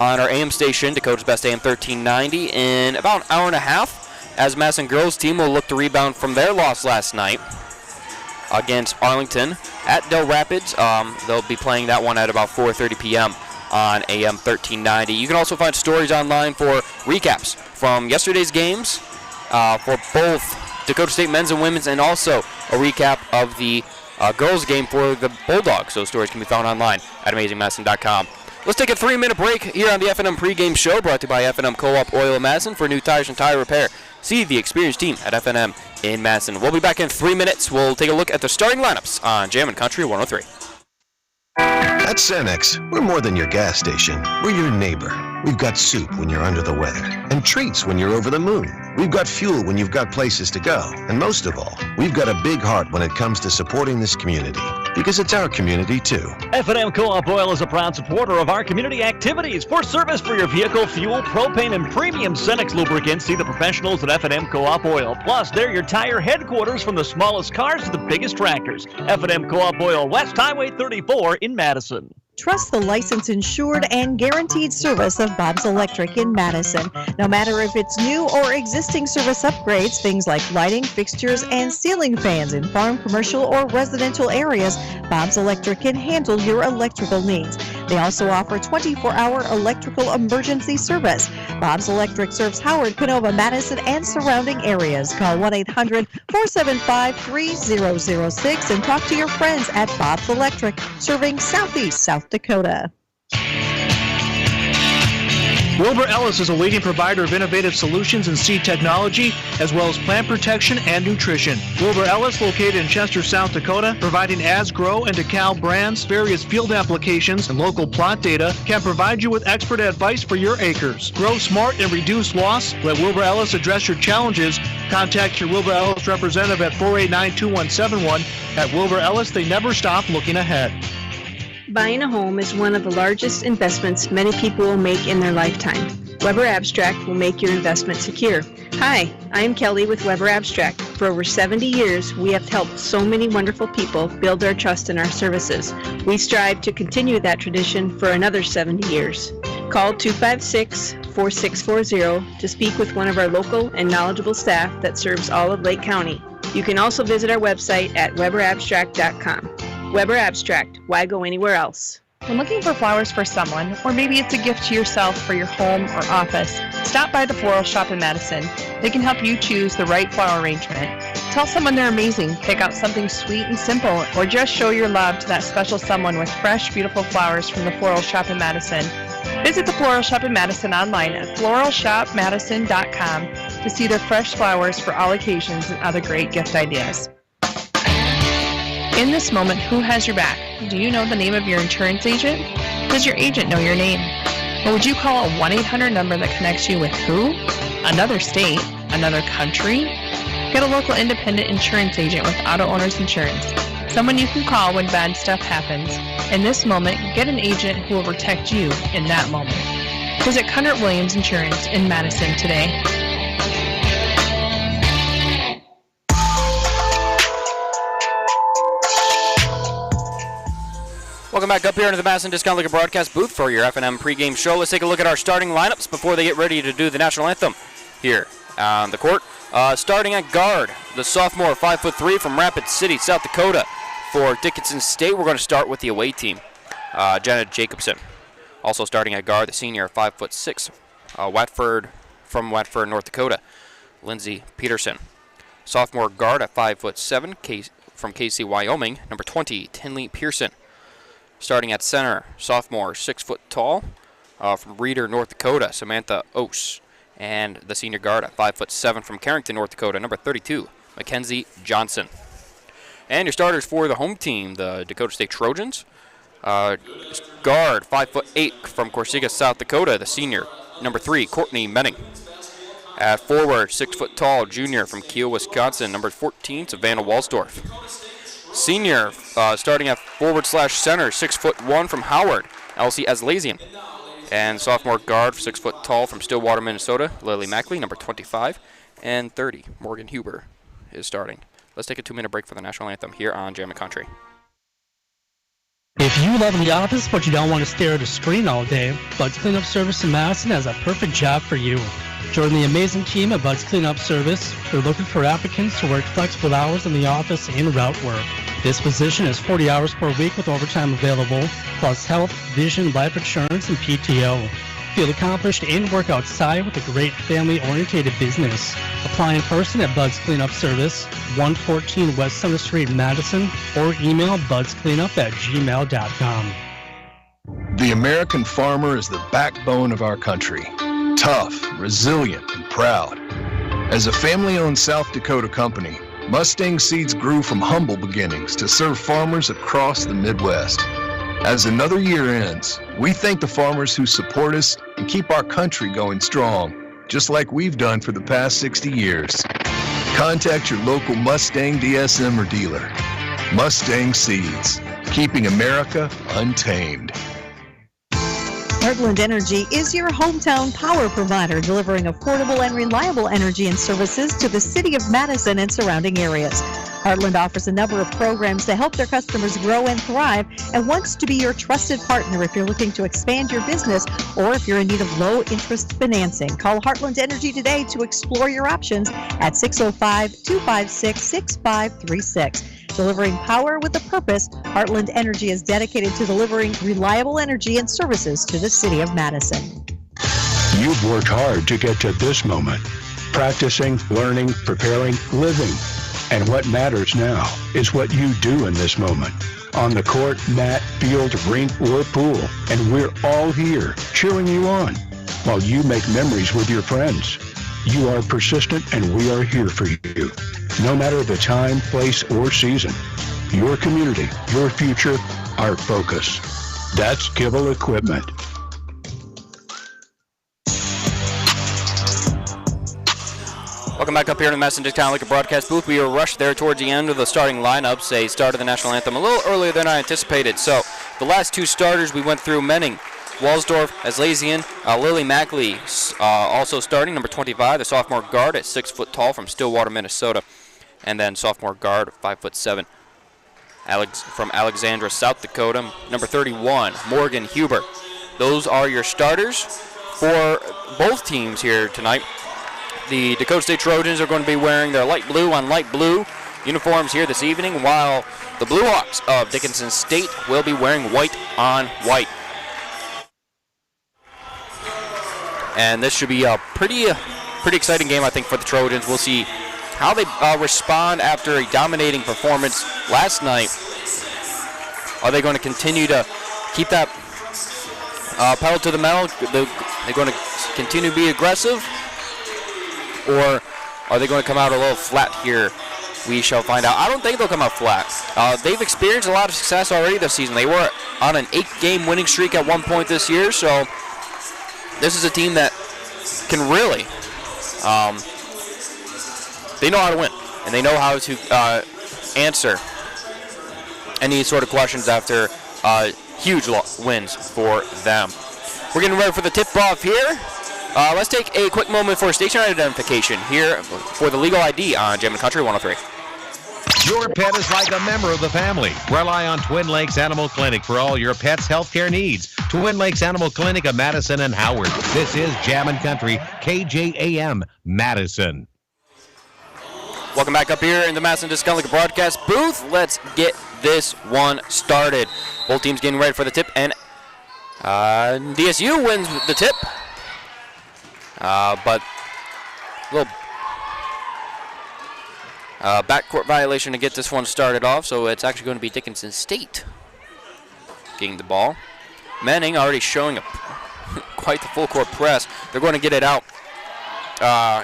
on our AM station, Dakota's Best AM 1390, in about an hour and a half, as Madison girls team will look to rebound from their loss last night against Arlington at Del Rapids. They'll be playing that one at about 4:30 p.m. on AM 1390. You can also find stories online for recaps from yesterday's games for both Dakota State men's and women's, and also a recap of the girls game for the Bulldogs. Those stories can be found online at amazingmadison.com. Let's take a 3-minute break here on the F&M pregame show, brought to you by F&M Co-op Oil in Madison for new tires and tire repair. See the experienced team at F&M in Madison. We'll be back in 3 minutes. We'll take a look at the starting lineups on Jammin' Country 103. At Cenex, we're more than your gas station. We're your neighbor. We've got soup when you're under the weather, and treats when you're over the moon. We've got fuel when you've got places to go. And most of all, we've got a big heart when it comes to supporting this community, because it's our community too. F&M Co-op Oil is a proud supporter of our community activities. For service for your vehicle, fuel, propane, and premium Cenex lubricants, see the professionals at F&M Co-op Oil. Plus, they're your tire headquarters, from the smallest cars to the biggest tractors. F&M Co-op Oil, West Highway 34 in Madison. Trust the licensed, insured, and guaranteed service of Bob's Electric in Madison. No matter if it's new or existing service upgrades, things like lighting, fixtures, and ceiling fans in farm, commercial, or residential areas, Bob's Electric can handle your electrical needs. They also offer 24-hour electrical emergency service. Bob's Electric serves Howard, Canova, Madison, and surrounding areas. Call 1-800-475-3006 and talk to your friends at Bob's Electric, serving Southeast South Dakota. Wilbur Ellis is a leading provider of innovative solutions in seed technology, as well as plant protection and nutrition. Wilbur Ellis, located in Chester, South Dakota, providing Asgrow and DeKalb brands, various field applications, and local plot data, can provide you with expert advice for your acres. Grow smart and reduce loss. Let Wilbur Ellis address your challenges. Contact your Wilbur Ellis representative at 489-2171. At Wilbur Ellis, they never stop looking ahead. Buying a home is one of the largest investments many people will make in their lifetime. Weber Abstract will make your investment secure. Hi, I'm Kelly with Weber Abstract. For over 70 years, we have helped so many wonderful people build their trust in our services. We strive to continue that tradition for another 70 years. Call 256-4640 to speak with one of our local and knowledgeable staff that serves all of Lake County. You can also visit our website at weberabstract.com. Weber Abstract. Why go anywhere else? When looking for flowers for someone, or maybe it's a gift to yourself for your home or office, stop by the Floral Shop in Madison. They can help you choose the right flower arrangement. Tell someone they're amazing, pick out something sweet and simple, or just show your love to that special someone with fresh, beautiful flowers from the Floral Shop in Madison. Visit the Floral Shop in Madison online at floralshopmadison.com to see their fresh flowers for all occasions and other great gift ideas. In this moment, who has your back? Do you know the name of your insurance agent? Does your agent know your name? Or would you call a 1-800 number that connects you with who? Another state? Another country? Get a local independent insurance agent with Auto Owners Insurance. Someone you can call when bad stuff happens. In this moment, get an agent who will protect you in that moment. Visit Cunard Williams Insurance in Madison today. Welcome back up here into the Madison Discount Liquor broadcast booth for your F&M pregame show. Let's take a look at our starting lineups before they get ready to do the national anthem here on the court. Starting at guard, the sophomore 5'3" from Rapid City, South Dakota. For Dickinson State, we're going to start with the away team, Jenna Jacobson. Also starting at guard, the senior 5'6", from Watford, North Dakota, Lindsey Peterson. Sophomore guard at 5'7", from KC, Wyoming, number 20, Tinley Pearson. Starting at center, sophomore, 6 foot tall, from Reeder, North Dakota, Samantha Ose. And the senior guard at 5'7" from Carrington, North Dakota, number 32, Mackenzie Johnson. And your starters for the home team, the Dakota State Trojans. Guard, 5'8" from Corsica, South Dakota, the senior, number 3, Courtney Menning. At forward, 6 foot tall, junior from Kiel, Wisconsin, number 14, Savannah Walsdorf. Senior, starting at forward/center, 6'1" from Howard, Elsie Aslazian. And sophomore guard, 6 foot tall, from Stillwater, Minnesota, Lily Mackley, number 25. And 30, Morgan Huber is starting. Let's take a 2-minute break for the national anthem here on Jammin' Country. If you love the office but you don't want to stare at a screen all day, Bud's Cleanup Service in Madison has a perfect job for you. Join the amazing team at Bud's Cleanup Service. They're looking for applicants to work flexible hours in the office and route work. This position is 40 hours per week with overtime available, plus health, vision, life insurance, and PTO. Feel accomplished and work outside with a great family-oriented business. Apply in person at Bud's Cleanup Service, 114 West 7th Street, Madison, or email budscleanup@gmail.com. The American farmer is the backbone of our country. Tough, resilient, and proud. As a family-owned South Dakota company, Mustang Seeds grew from humble beginnings to serve farmers across the Midwest. As another year ends, we thank the farmers who support us and keep our country going strong, just like we've done for the past 60 years. Contact your local Mustang DSM or dealer. Mustang Seeds, keeping America untamed. Heartland Energy is your hometown power provider, delivering affordable and reliable energy and services to the city of Madison and surrounding areas. Heartland offers a number of programs to help their customers grow and thrive and wants to be your trusted partner if you're looking to expand your business or if you're in need of low-interest financing. Call Heartland Energy today to explore your options at 605-256-6536. Delivering power with a purpose, Heartland Energy is dedicated to delivering reliable energy and services to the city of Madison. You've worked hard to get to this moment. Practicing, learning, preparing, living. And what matters now is what you do in this moment. On the court, mat, field, rink, or pool. And we're all here cheering you on while you make memories with your friends. You are persistent and we are here for you. No matter the time, place, or season. Your community, your future, our focus. That's Kibble Equipment. Welcome back up here in the Madison Discount Liquor broadcast booth. We were rushed there towards the end of the starting lineups. They started the national anthem a little earlier than I anticipated. So the last two starters we went through: Menning, Walsdorf, Aslazian, Lily Mackley also starting, number 25, the sophomore guard at 6 foot tall from Stillwater, Minnesota. And then sophomore guard, 5'7", from Alexandra, South Dakota, number 31, Morgan Huber. Those are your starters for both teams here tonight. The Dakota State Trojans are going to be wearing their light blue on light blue uniforms here this evening, while the Blue Hawks of Dickinson State will be wearing white on white. And this should be a pretty exciting game, I think, for the Trojans. We'll see how they respond after a dominating performance last night. Are they going to continue to keep that pedal to the metal? They're going to continue to be aggressive? Or are they going to come out a little flat here? We shall find out. I don't think they'll come out flat. They've experienced a lot of success already this season. They were on an 8-game winning streak at one point this year, so this is a team that can really, they know how to win, and they know how to answer any sort of questions after huge wins for them. We're getting ready for the tip-off here. Let's take a quick moment for station identification here for the legal ID on Gem and Country 103. Your pet is like a member of the family. Rely on Twin Lakes Animal Clinic for all your pet's healthcare needs. Twin Lakes Animal Clinic of Madison and Howard. This is Jam and Country, KJAM, Madison. Welcome back up here in the Madison Discount Liquor broadcast booth. Let's get this one started. Both teams getting ready for the tip, and DSU wins the tip. But a little backcourt violation to get this one started off, so it's actually going to be Dickinson State getting the ball. Menning already showing quite the full court press. They're going to get it out.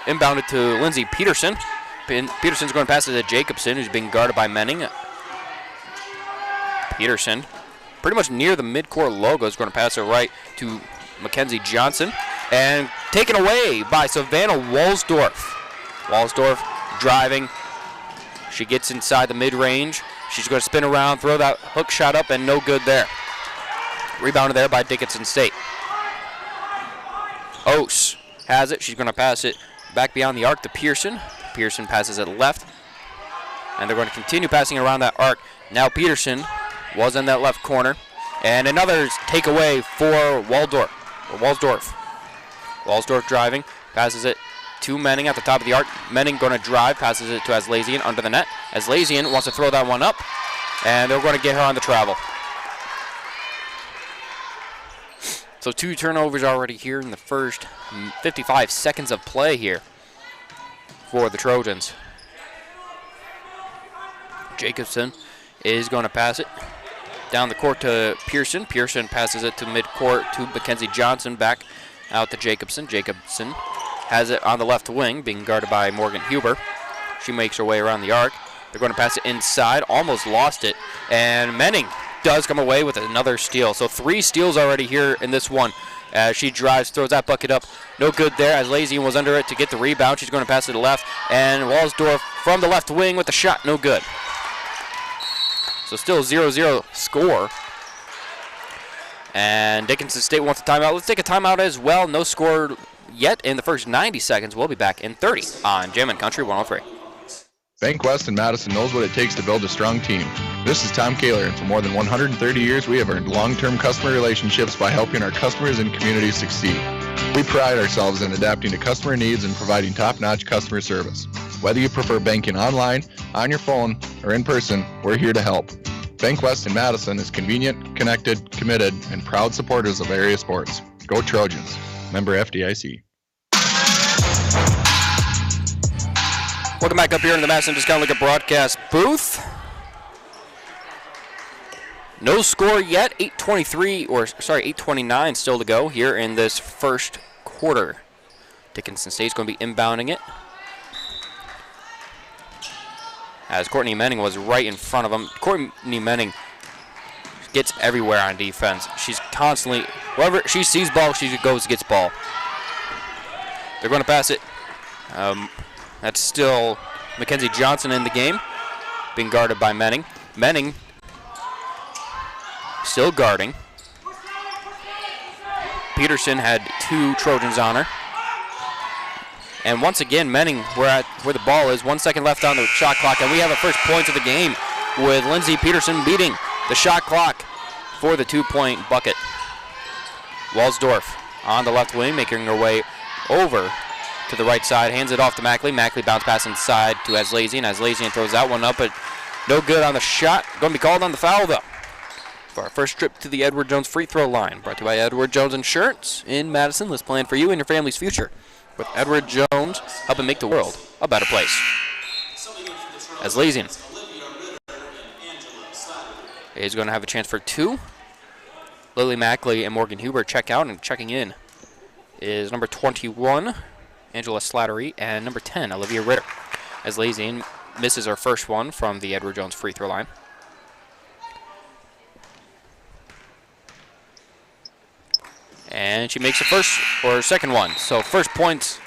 Inbounded to Lindsey Peterson. Peterson's going to pass it to Jacobson, who's being guarded by Menning. Peterson, pretty much near the midcourt logo, is going to pass it right to Mackenzie Johnson. And taken away by Savannah Walsdorf. Walsdorf driving. She gets inside the mid-range. She's going to spin around, throw that hook shot up, and no good there. Rebounded there by Dickinson State. Ose has it. She's going to pass it back beyond the arc to Pearson. Pearson passes it left. And they're going to continue passing around that arc. Now Peterson was in that left corner. And another takeaway for Walsdorf. Walsdorf driving, passes it to Menning at the top of the arc. Menning going to drive, passes it to Aslazian under the net. Aslazian wants to throw that one up, and they're going to get her on the travel. So 2 turnovers already here in the first 55 seconds of play here for the Trojans. Jacobson is going to pass it down the court to Pearson. Pearson passes it to midcourt to Mackenzie Johnson, back out to Jacobson. Jacobson has it on the left wing, being guarded by Morgan Huber. She makes her way around the arc. They're going to pass it inside, almost lost it, and Menning does come away with another steal. So 3 steals already here in this one. As she drives, throws that bucket up. No good there, as Lazian was under it to get the rebound. She's going to pass it to the left, and Walsdorf from the left wing with the shot, no good. So still 0-0 score. And Dickinson State wants a timeout. Let's take a timeout as well. No score yet in the first 90 seconds. We'll be back in 30 on Jammin' Country 103. Bank West in Madison knows what it takes to build a strong team. This is Tom Kaler, and for more than 130 years, we have earned long-term customer relationships by helping our customers and communities succeed. We pride ourselves in adapting to customer needs and providing top-notch customer service. Whether you prefer banking online, on your phone, or in person, we're here to help. Bank West in Madison is convenient, connected, committed, and proud supporters of area sports. Go Trojans. Member FDIC. Welcome back up here in the Madison Discount Liquor broadcast booth. No score yet. 8:29 still to go here in this first quarter. Dickinson State's going to be inbounding it, as Courtney Menning was right in front of him. Courtney Menning gets everywhere on defense. She's constantly, wherever she sees ball, she goes gets ball. They're going to pass it. That's still Mackenzie Johnson in the game, being guarded by Menning. Menning still guarding. Peterson had 2 Trojans on her. And once again, Menning, we're at where the ball is. 1 second left on the shot clock, and we have a first point of the game with Lindsay Peterson beating the shot clock for the 2-point bucket. Walsdorf on the left wing, making her way over to the right side, hands it off to Mackley. Mackley bounce pass inside to Aslazian. Aslazian throws that one up, but no good on the shot. Going to be called on the foul, though. For our first trip to the Edward Jones free throw line, brought to you by Edward Jones Insurance in Madison. Let's plan for you and your family's future with Edward Jones, helping make the world a better place. Aslazian is going to have a chance for 2. Lily Mackley and Morgan Huber check out, and checking in is number 21, Angela Slattery, and number 10, Olivia Ritter. Aslazian misses her first one from the Edward Jones free throw line. And she makes the first or second one. So first points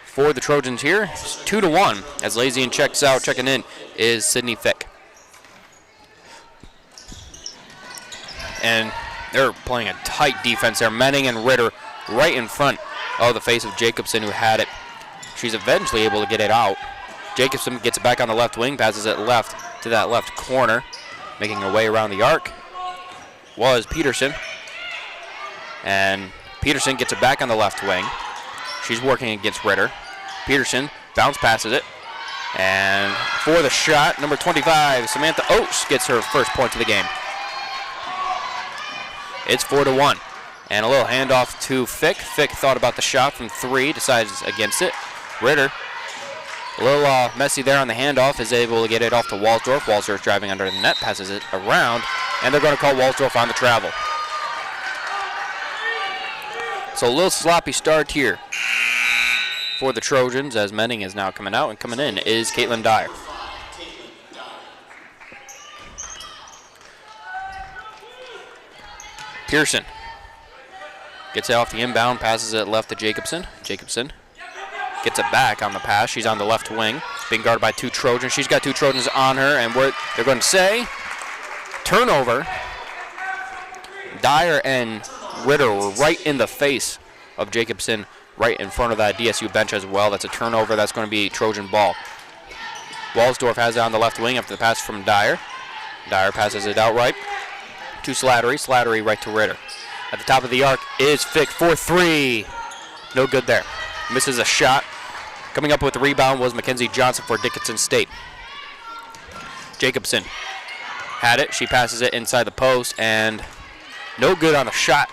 for the Trojans here. It's 2-1. Aslazian checks out. Checking in is Sydney Fick. And they're playing a tight defense there. Menning and Ritter right in front of the face of Jacobson, who had it. She's eventually able to get it out. Jacobson gets it back on the left wing, passes it left to that left corner. Making her way around the arc was Peterson. And Peterson gets it back on the left wing. She's working against Ritter. Peterson bounce passes it. And for the shot, number 25, Samantha Oates gets her first point of the game. It's 4-1. And a little handoff to Fick. Fick thought about the shot from 3, decides against it. Ritter, a little messy there on the handoff, is able to get it off to Walsdorf. Walsdorf driving under the net, passes it around, and they're going to call Walsdorf on the travel. So a little sloppy start here for the Trojans, as Menning is now coming out, and coming in is Caitlin Dyer. Pearson gets it off the inbound, passes it left to Jacobson. Jacobson gets it back on the pass. She's on the left wing, being guarded by 2 Trojans. She's got 2 Trojans on her, and they're going to say turnover. Dyer and Ritter were right in the face of Jacobson, right in front of that DSU bench as well. That's a turnover. That's going to be Trojan ball. Walsdorf has it on the left wing after the pass from Dyer. Dyer passes it out right to Slattery. Slattery right to Ritter. At the top of the arc is Fick for 3. No good there. Misses a shot. Coming up with the rebound was Mackenzie Johnson for Dickinson State. Jacobson had it. She passes it inside the post, and no good on the shot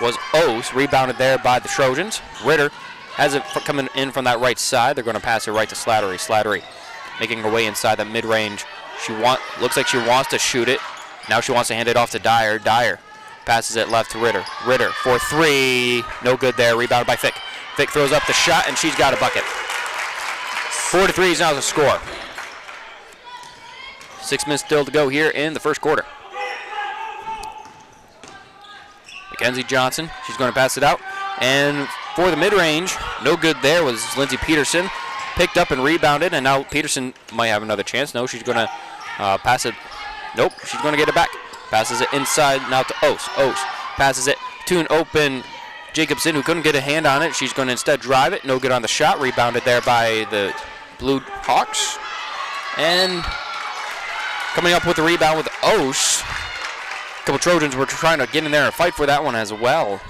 was Ose. Rebounded there by the Trojans. Ritter has it coming in from that right side. They're going to pass it right to Slattery. Slattery making her way inside that mid-range. Looks like she wants to shoot it. Now she wants to hand it off to Dyer. Dyer passes it left to Ritter. Ritter for 3. No good there. Rebounded by Fick. Fick throws up the shot, and she's got a bucket. 4-3 is now the score. 6 minutes still to go here in the first quarter. Mackenzie Johnson, she's going to pass it out. And for the mid-range, no good there was Lindsey Peterson. Picked up and rebounded, and now Peterson might have another chance. No, she's going to pass it. Nope, she's going to get it back. Passes it inside now to Ose. Ose passes it to an open Jacobson, who couldn't get a hand on it. She's going to instead drive it. No good on the shot. Rebounded there by the Blue Hawks. And coming up with the rebound with Ose. A couple Trojans were trying to get in there and fight for that one as well.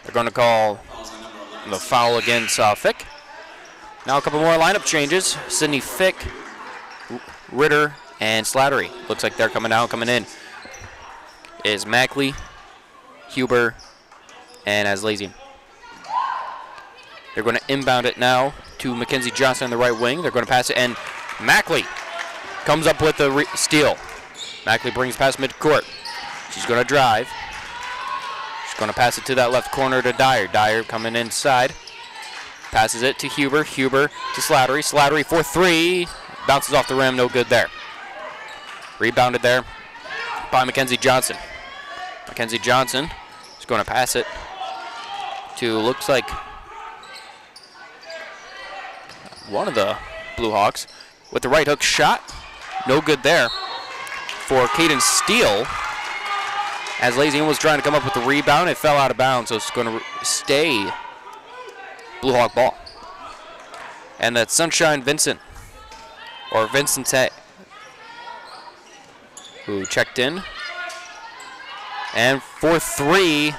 They're going to call the foul against Fick. Now a couple more lineup changes. Sydney Fick, Ritter, and Slattery. Looks like they're coming out. Coming in is Mackley, Huber, and Aslazian. They're going to inbound it now to Mackenzie Johnson on the right wing. They're going to pass it, and Mackley comes up with the steal. Mackley brings past midcourt. She's going to drive. She's going to pass it to that left corner to Dyer. Dyer coming inside. Passes it to Huber. Huber to Slattery. Slattery for 3. Bounces off the rim. No good there. Rebounded there by Mackenzie Johnson. Mackenzie Johnson is going to pass it to, looks like, one of the Blue Hawks with the right hook shot. No good there for Caden Steele. As Lazian was trying to come up with the rebound, it fell out of bounds, so it's going to stay Blue Hawk ball. And that's Sunshine Vincent, or Vincente, who checked in. And for 3,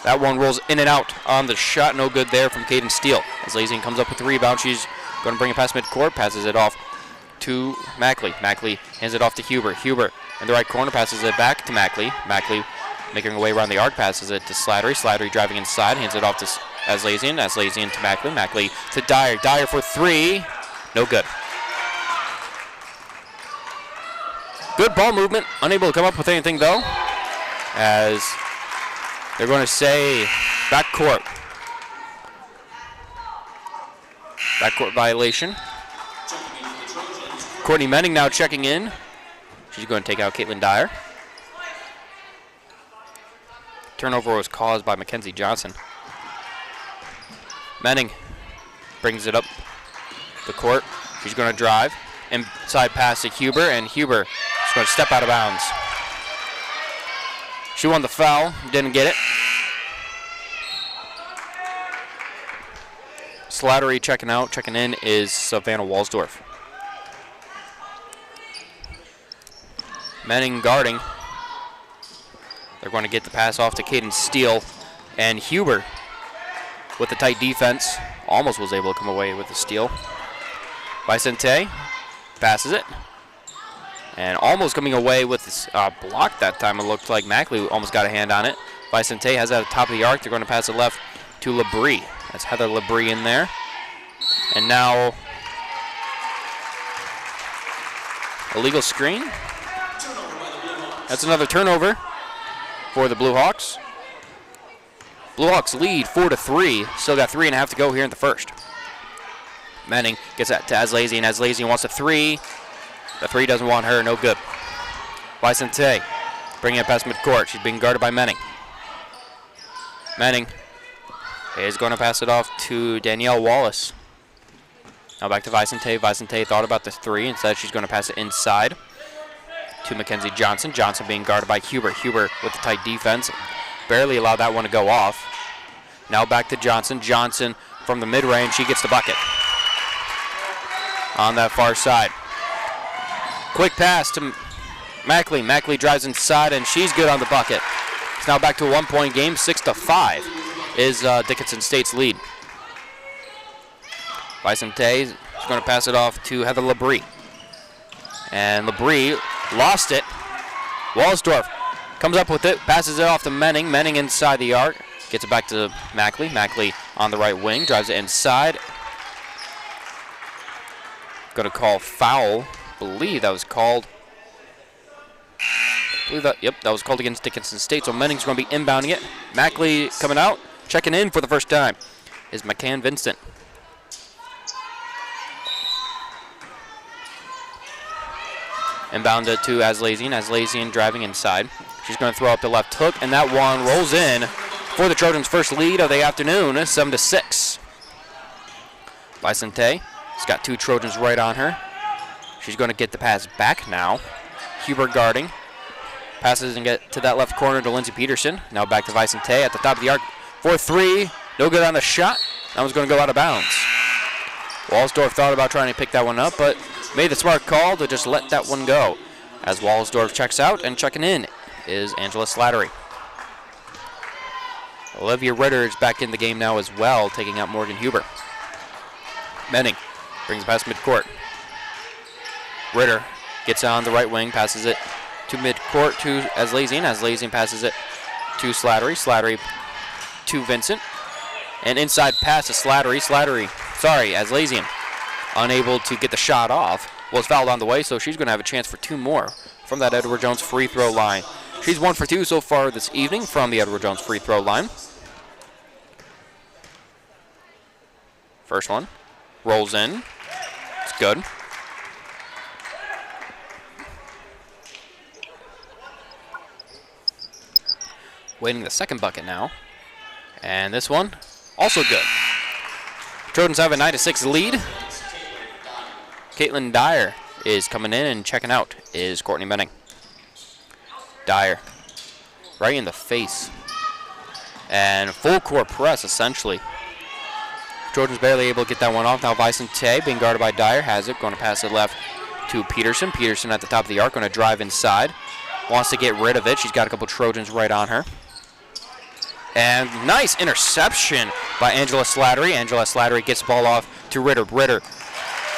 that one rolls in and out on the shot. No good there from Caden Steele. As Lazian comes up with the rebound, she's going to bring it past midcourt, passes it off to Mackley. Mackley hands it off to Huber. Huber in the right corner passes it back to Mackley. Mackley making her way around the arc, passes it to Slattery. Slattery driving inside, hands it off to Aslazian. Aslazian to Mackley. Mackley to Dyer. Dyer for 3. No good. Good ball movement. Unable to come up with anything, though, as they're going to say backcourt. Backcourt violation. Courtney Menning now checking in. She's going to take out Caitlin Dyer. Turnover was caused by Mackenzie Johnson. Menning brings it up the court. She's going to drive. Inside pass to Huber, and Huber is going to step out of bounds. She won the foul, didn't get it. Slattery checking out. Checking in is Savannah Walsdorf. Menning guarding. They're going to get the pass off to Caden Steele, and Huber with the tight defense almost was able to come away with the steal. Vicente passes it, and almost coming away with this block that time. It looked like Mackley almost got a hand on it. Vicente has it at the top of the arc. They're going to pass it left to Labrie. That's Heather Labrie in there. And now illegal screen. That's another turnover for the Blue Hawks. Blue Hawks lead 4-3. Still got 3.5 to go here in the first. Menning gets that to Aslazian. Aslazian wants a 3. The 3 doesn't want her. No good. Vicente bringing it past midcourt. She's being guarded by Menning. Menning is going to pass it off to Danielle Wallace. Now back to Vicente. Vicente thought about the 3. Instead, she's going to pass it inside to Mackenzie Johnson. Johnson being guarded by Huber. Huber with the tight defense. Barely allowed that one to go off. Now back to Johnson. Johnson from the mid-range. She gets the bucket on that far side. Quick pass to Mackley. Mackley drives inside, and she's good on the bucket. It's now back to a 1-point game. 6-5 is Dickinson State's lead. Vicente is going to pass it off to Heather Labrie. And Labrie lost it. Walsdorf comes up with it, passes it off to Menning. Menning inside the arc. Gets it back to Mackley. Mackley on the right wing, drives it inside. Going to call foul. Believe that was called. That was called against Dickinson State. So Menning's going to be inbounding it. Mackley coming out, checking in for the first time is McCann Vincent. Inbounded to Aslazian. Aslazian driving inside. She's going to throw up the left hook, and that one rolls in for the Trojans' first lead of the afternoon, 7-6. Vicente has got 2 Trojans right on her. She's going to get the pass back now. Huber guarding. Passes and get to that left corner to Lindsey Peterson. Now back to Vicente at the top of the arc for 3. No good on the shot. That one's going to go out of bounds. Walsdorf thought about trying to pick that one up, but made the smart call to just let that one go. As Walsdorf checks out, and checking in is Angela Slattery. Olivia Ritter is back in the game now as well, taking out Morgan Huber. Menning brings it past midcourt. Ritter gets on the right wing, passes it to midcourt to Aslazian. Aslazian passes it to Slattery. Slattery to Vincent. And inside pass to Slattery. Aslazian unable to get the shot off. Was fouled on the way, so she's going to have a chance for 2 more from that Edward Jones free throw line. She's 1 for 2 so far this evening from the Edward Jones free throw line. First one rolls in. It's good. Waiting the second bucket now. And this one, also good. Trojans have a 9-6 lead. Caitlin Dyer is coming in, and checking out is Courtney Menning. Dyer, right in the face. And full court press, essentially. Trojans barely able to get that one off. Now Vicente, being guarded by Dyer, has it. Going to pass it left to Peterson. Peterson at the top of the arc, going to drive inside. Wants to get rid of it. She's got a couple Trojans right on her. And nice interception by Angela Slattery. Angela Slattery gets the ball off to Ritter. Ritter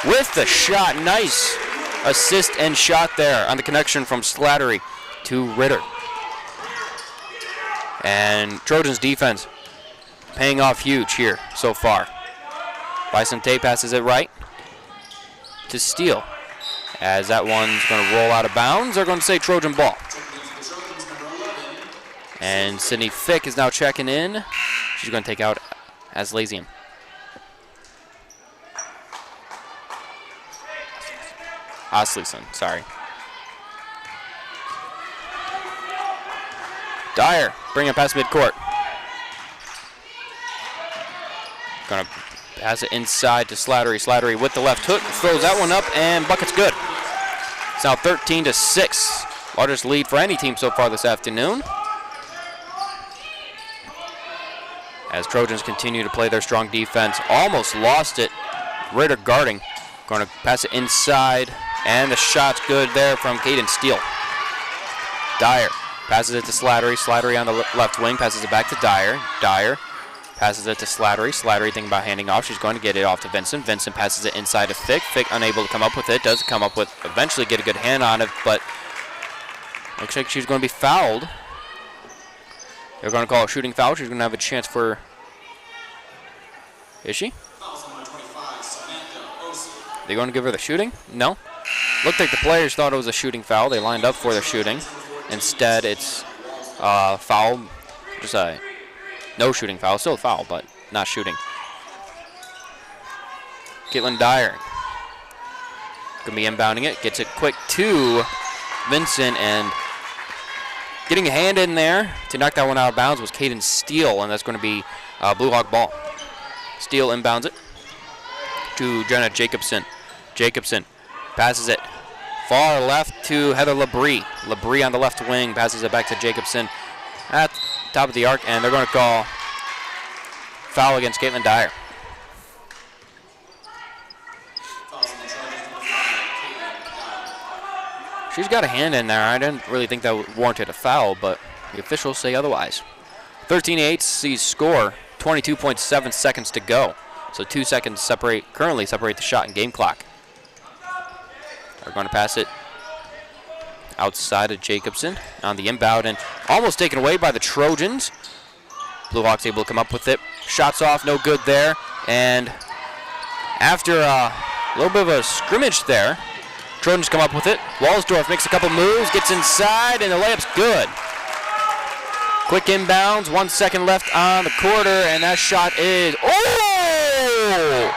with the shot. Nice assist and shot there on the connection from Slattery to Ritter. And Trojans defense paying off huge here so far. Vicente passes it right to Steele. As that one's going to roll out of bounds, they're going to say Trojan ball. And Sydney Fick is now checking in. She's going to take out Aslazian. Asleson, sorry. Dyer, bring it past midcourt. Going to pass it inside to Slattery. Slattery with the left hook, throws that one up, and bucket's good. It's now 13-6. Largest lead for any team so far this afternoon. As Trojans continue to play their strong defense. Almost lost it. Ritter guarding. Going to pass it inside. And the shot's good there from Caden Steele. Dyer passes it to Slattery. Slattery on the left wing. Passes it back to Dyer. Dyer passes it to Slattery. Slattery thinking about handing off. She's going to get it off to Vincent. Vincent passes it inside to Fick. Fick unable to come up with it. Does come up with, eventually get a good hand on it, but looks like she's going to be fouled. They're going to call a shooting foul. She's going to have a chance for... Is she? They're going to give her the shooting? No. Looked like the players thought it was a shooting foul. They lined up for the shooting. Instead, it's foul. Just a no shooting foul. Still a foul, but not shooting. Caitlin Dyer going to be inbounding it. Gets it quick to Vincent, and getting a hand in there to knock that one out of bounds was Caden Steele, and that's going to be Blue Hawk ball. Steele inbounds it to Jenna Jacobson. Jacobson passes it far left to Heather Labrie. Labrie on the left wing passes it back to Jacobson at the top of the arc, and they're going to call foul against Caitlin Dyer. she's got a hand in there. I didn't really think that warranted a foul, but the officials say otherwise. 13-8 sees score, 22.7 seconds to go. So 2 seconds currently separate the shot and game clock. They're going to pass it outside of Jacobson on the inbound and almost taken away by the Trojans. Blue Hawks able to come up with it. Shots off, no good there. And after a little bit of a scrimmage there, Trojans come up with it. Walsdorf makes a couple moves, gets inside, and the layup's good. Quick inbounds, 1 second left on the quarter, and that shot is, oh!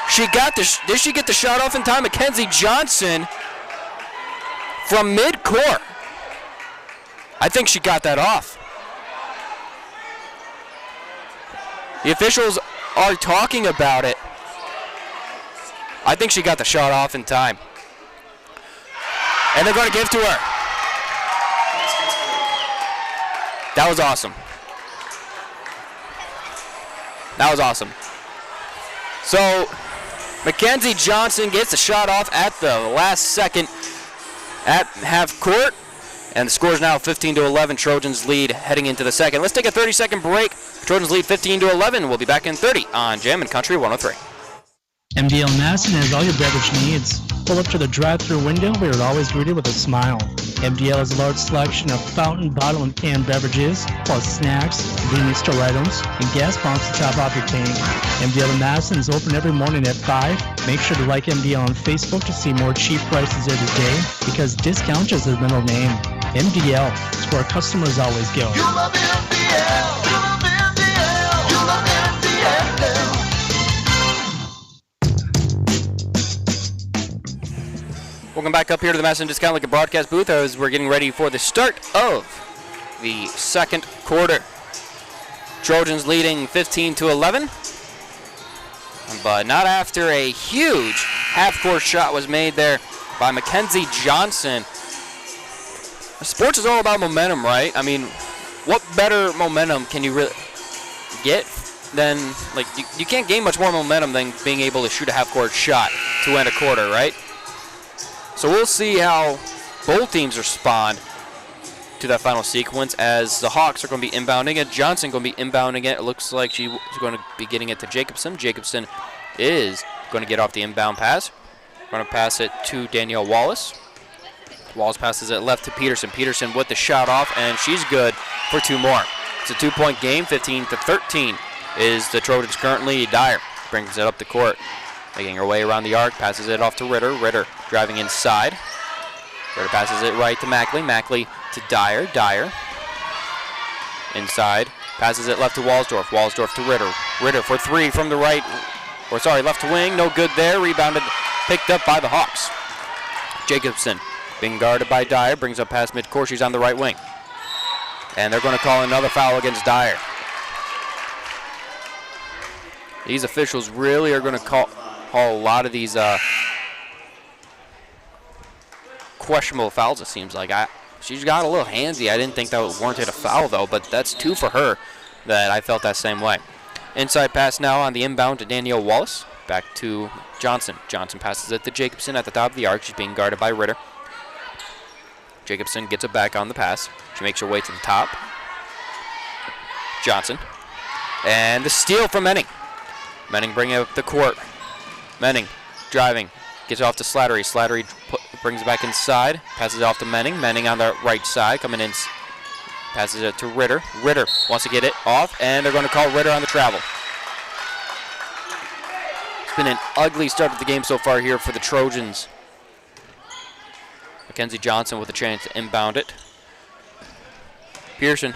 Did she get the shot off in time? Mackenzie Johnson from mid-court. I think she got that off. The officials are talking about it. I think she got the shot off in time. And they're going to give to her. That was awesome. That was awesome. So, Mackenzie Johnson gets the shot off at the last second at half court. And the score is now 15-11. Trojans lead heading into the second. Let's take a 30-second break. Trojans lead 15-11. We'll be back in 30 on Jammin' Country 103. MDL Madison has all your beverage needs. Pull up to the drive-thru window where you're always greeted with a smile. MDL has a large selection of fountain, bottle, and canned beverages, plus snacks, convenience store items, and gas pumps to top off your tank. MDL in Madison is open every morning at 5. Make sure to like MDL on Facebook to see more cheap prices every day, because discount is their middle name. MDL is where customers always go. You love MDL. You love MDL. You love MDL. Welcome back up here to the Madison Discount Liquor broadcast booth as we're getting ready for the start of the second quarter. Trojans leading 15-11, but not after a huge half-court shot was made there by Mackenzie Johnson. Sports is all about momentum, right? I mean, what better momentum can you really get than, like, you can't gain much more momentum than being able to shoot a half-court shot to end a quarter, right? So we'll see how both teams respond to that final sequence as the Hawks are going to be inbounding it. Johnson going to be inbounding it. It looks like she's going to be getting it to Jacobson. Jacobson is going to get off the inbound pass. Going to pass it to Danielle Wallace. Wallace passes it left to Peterson. Peterson with the shot off, and she's good for 2 more. It's a 2-point game, 15-13 is the Trojans currently. Dyer brings it up the court. Making her way around the arc, passes it off to Ritter. Ritter driving inside. Ritter passes it right to Mackley. Mackley to Dyer. Dyer inside. Passes it left to Walsdorf. Walsdorf to Ritter. Ritter for 3 from the right. Left to wing. No good there. Rebounded, picked up by the Hawks. Jacobson being guarded by Dyer. Brings up past midcourt. She's on the right wing. And they're going to call another foul against Dyer. These officials really are going to call a lot of these questionable fouls, it seems like. She's got a little handsy. I didn't think that warranted a foul, though, but that's 2 for her that I felt that same way. Inside pass now on the inbound to Danielle Wallace. Back to Johnson. Johnson passes it to Jacobson at the top of the arc. She's being guarded by Ritter. Jacobson gets it back on the pass. She makes her way to the top. Johnson. And the steal from Menning. Menning bringing up the court. Menning driving, gets it off to Slattery. Slattery brings it back inside, passes it off to Menning. Menning on the right side, coming in, passes it to Ritter. Ritter wants to get it off, and they're going to call Ritter on the travel. It's been an ugly start to the game so far here for the Trojans. Mackenzie Johnson with a chance to inbound it. Pearson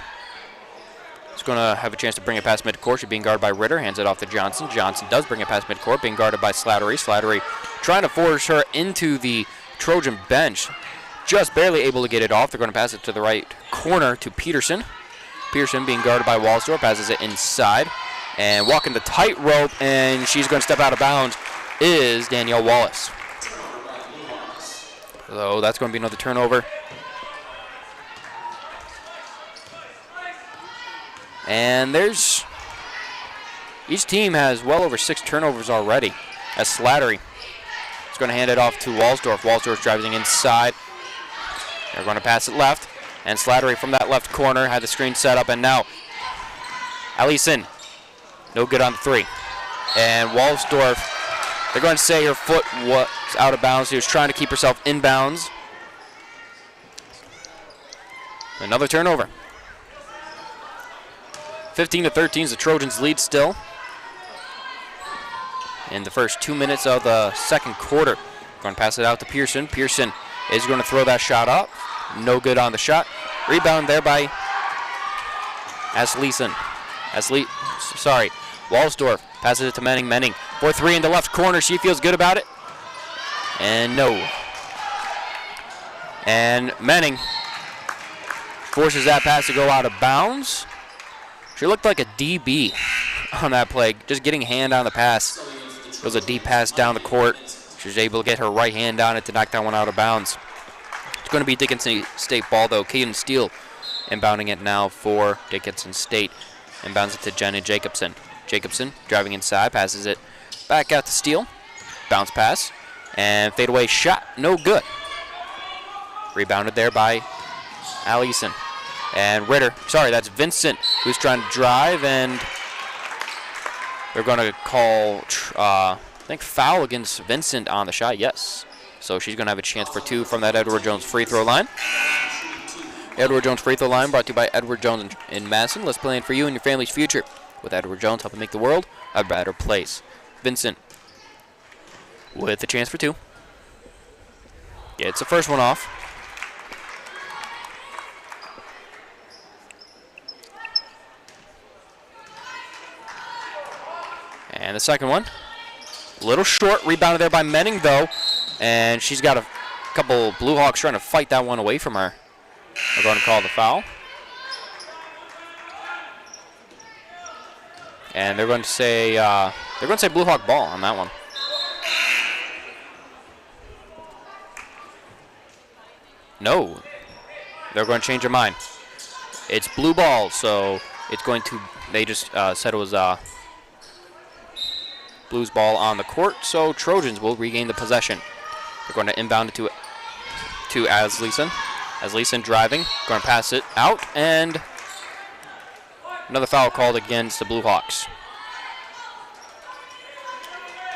is going to have a chance to bring it past midcourt. She's being guarded by Ritter. Hands it off to Johnson. Johnson does bring it past midcourt, being guarded by Slattery. Slattery trying to force her into the Trojan bench. Just barely able to get it off. They're going to pass it to the right corner to Peterson. Peterson being guarded by Walsdorf. Passes it inside. And walking the tightrope, and she's going to step out of bounds, is Danielle Wallace. So that's going to be another turnover. And each team has well over 6 turnovers already. As Slattery It's going to hand it off to Walsdorf. Walsdorf driving inside. They're going to pass it left. And Slattery from that left corner had the screen set up. And now Allison, no good on the 3. And Walsdorf, they're going to say her foot was out of bounds. She was trying to keep herself in bounds. Another turnover. 15-13 is the Trojans' lead still. In the first 2 minutes of the second quarter. Going to pass it out to Pearson. Pearson is going to throw that shot up. No good on the shot. Rebound there by Walsdorf passes it to Menning. Menning for 3 in the left corner. She feels good about it. And no. And Menning forces that pass to go out of bounds. She looked like a DB on that play, just getting a hand on the pass. It was a deep pass down the court. She was able to get her right hand on it to knock that one out of bounds. It's going to be Dickinson State ball, though. Caden Steele inbounding it now for Dickinson State. Inbounds it to Jenna Jacobson. Jacobson driving inside, passes it back out to Steele. Bounce pass, and fadeaway shot, no good. Rebounded there by Allison. And that's Vincent, who's trying to drive, and they're going to call, foul against Vincent on the shot, yes. So she's going to have a chance for 2 from that Edward Jones free throw line. Edward Jones free throw line brought to you by Edward Jones in Madison. Let's plan for you and your family's future with Edward Jones, helping make the world a better place. Vincent with a chance for 2. Gets the first one off. And the second one, a little short. Rebounded there by Menning, though. And she's got a couple Blue Hawks trying to fight that one away from her. We're going to call the foul. And they're going to say Blue Hawk ball on that one. No, they're going to change their mind. It's blue ball, so it's going to. They just said it was Blues ball on the court, so Trojans will regain the possession. They're going to inbound it to Asleason. Asleason driving, going to pass it out, and another foul called against the Blue Hawks.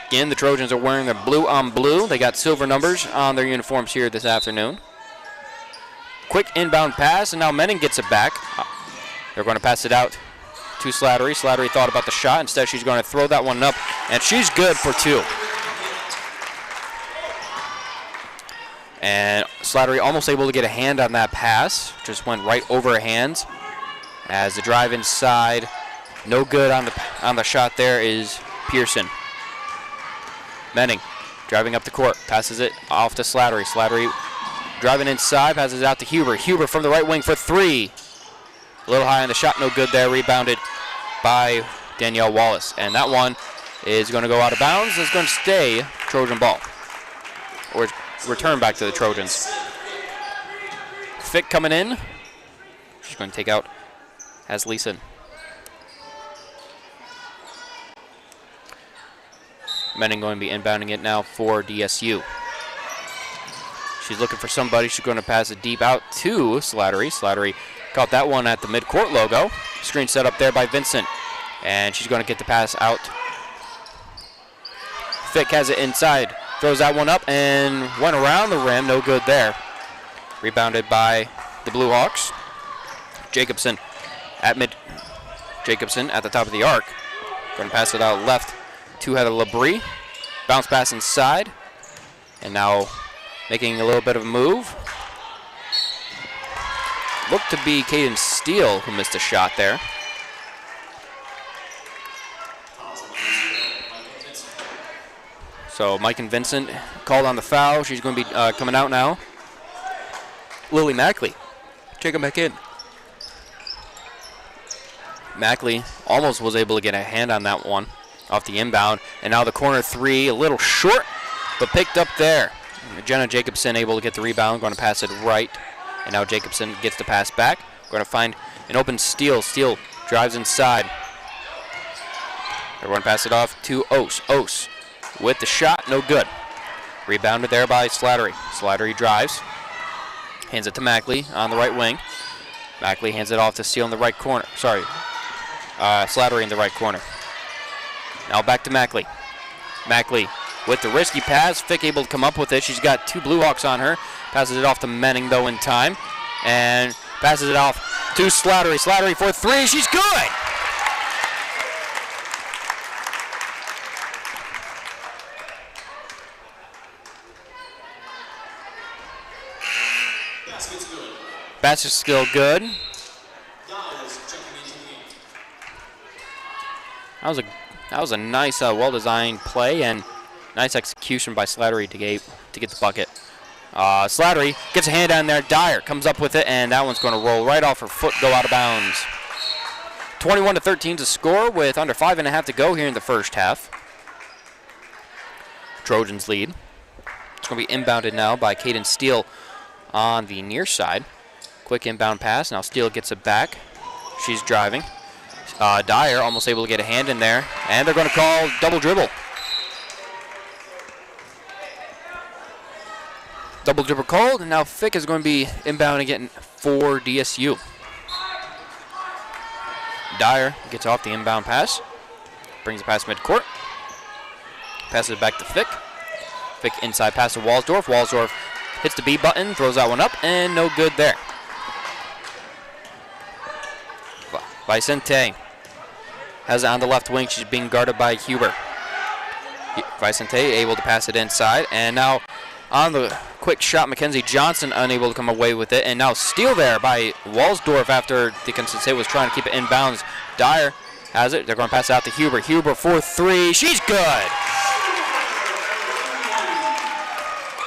Again, the Trojans are wearing their blue on blue. They got silver numbers on their uniforms here this afternoon. Quick inbound pass, and now Menning gets it back. They're going to pass it out to Slattery. Slattery thought about the shot. Instead, she's going to throw that one up, and she's good for 2. And Slattery almost able to get a hand on that pass. Just went right over her hands. As the drive inside, no good on the shot there is Pearson. Menning driving up the court, passes it off to Slattery. Slattery driving inside, passes it out to Huber. Huber from the right wing for 3. A little high on the shot, no good there. Rebounded by Danielle Wallace. And that one is going to go out of bounds. It's going to stay Trojan ball. Or return back to the Trojans. Fick coming in. She's going to take out Asleason. Menning going to be inbounding it now for DSU. She's looking for somebody. She's going to pass it deep out to Slattery. Slattery caught that one at the midcourt logo. Screen set up there by Vincent. And she's going to get the pass out. Fick has it inside. Throws that one up and went around the rim. No good there. Rebounded by the Blue Hawks. Jacobson at the top of the arc. Going to pass it out left to Heather Labrie. Bounce pass inside. And now making a little bit of a move. Looked to be Caden Steele who missed a shot there. So Mike and Vincent called on the foul. She's going to be coming out now. Lily Mackley, check him back in. Mackley almost was able to get a hand on that one off the inbound. And now the corner 3, a little short, but picked up there. Jenna Jacobson able to get the rebound, going to pass it right. And now Jacobson gets the pass back. Going to find an open Steele. Steele drives inside. They're going to pass it off to Ose. Ose with the shot, no good. Rebounded there by Slattery. Slattery drives. Hands it to Mackley on the right wing. Mackley hands it off to Steele in the right corner. Sorry. Slattery in the right corner. Now back to Mackley. Mackley with the risky pass. Fick able to come up with it. She's got 2 Blue Hawks on her. Passes it off to Menning, though, in time. And passes it off to Slattery. Slattery for 3. She's good! Basket's still good. That was a nice, well-designed play and nice execution by Slattery to get the bucket. Slattery gets a hand down there. Dyer comes up with it, and that one's going to roll right off her foot, go out of bounds. 21-13 to score with under 5.5 to go here in the first half. Trojans lead. It's going to be inbounded now by Caden Steele on the near side. Quick inbound pass. Now Steele gets it back. She's driving. Dyer almost able to get a hand in there. And they're going to call double dribble. Double dribble called. And now Fick is going to be inbound again for DSU. Dyer gets off the inbound pass. Brings it past midcourt. Passes it back to Fick. Fick inside pass to Walsdorf. Walsdorf hits the B button. Throws that one up. And no good there. Vicente has it on the left wing. She's being guarded by Huber. Vicente able to pass it inside. And now on the quick shot, Mackenzie Johnson unable to come away with it. And now steal there by Walsdorf after Dickinson State was trying to keep it inbounds. Dyer has it. They're going to pass it out to Huber. Huber for 3. She's good.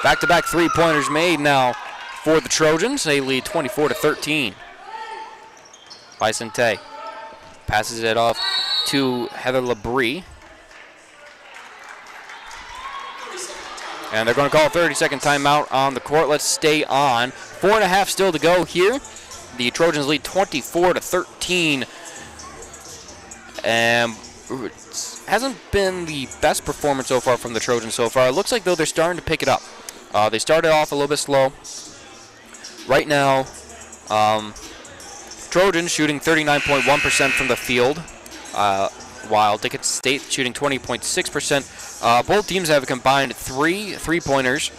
Back-to-back 3-pointers made now for the Trojans. They lead 24-13. Vicente passes it off to Heather Labrie. And they're going to call a 30-second timeout on the court. Let's stay on. 4.5 still to go here. The Trojans lead 24-13. And it hasn't been the best performance so far from the Trojans so far. It looks like, though, they're starting to pick it up. They started off a little bit slow. Right now, Trojans shooting 39.1% from the field, while Dickinson State shooting 20.6%. Both teams have combined 3 3-pointers,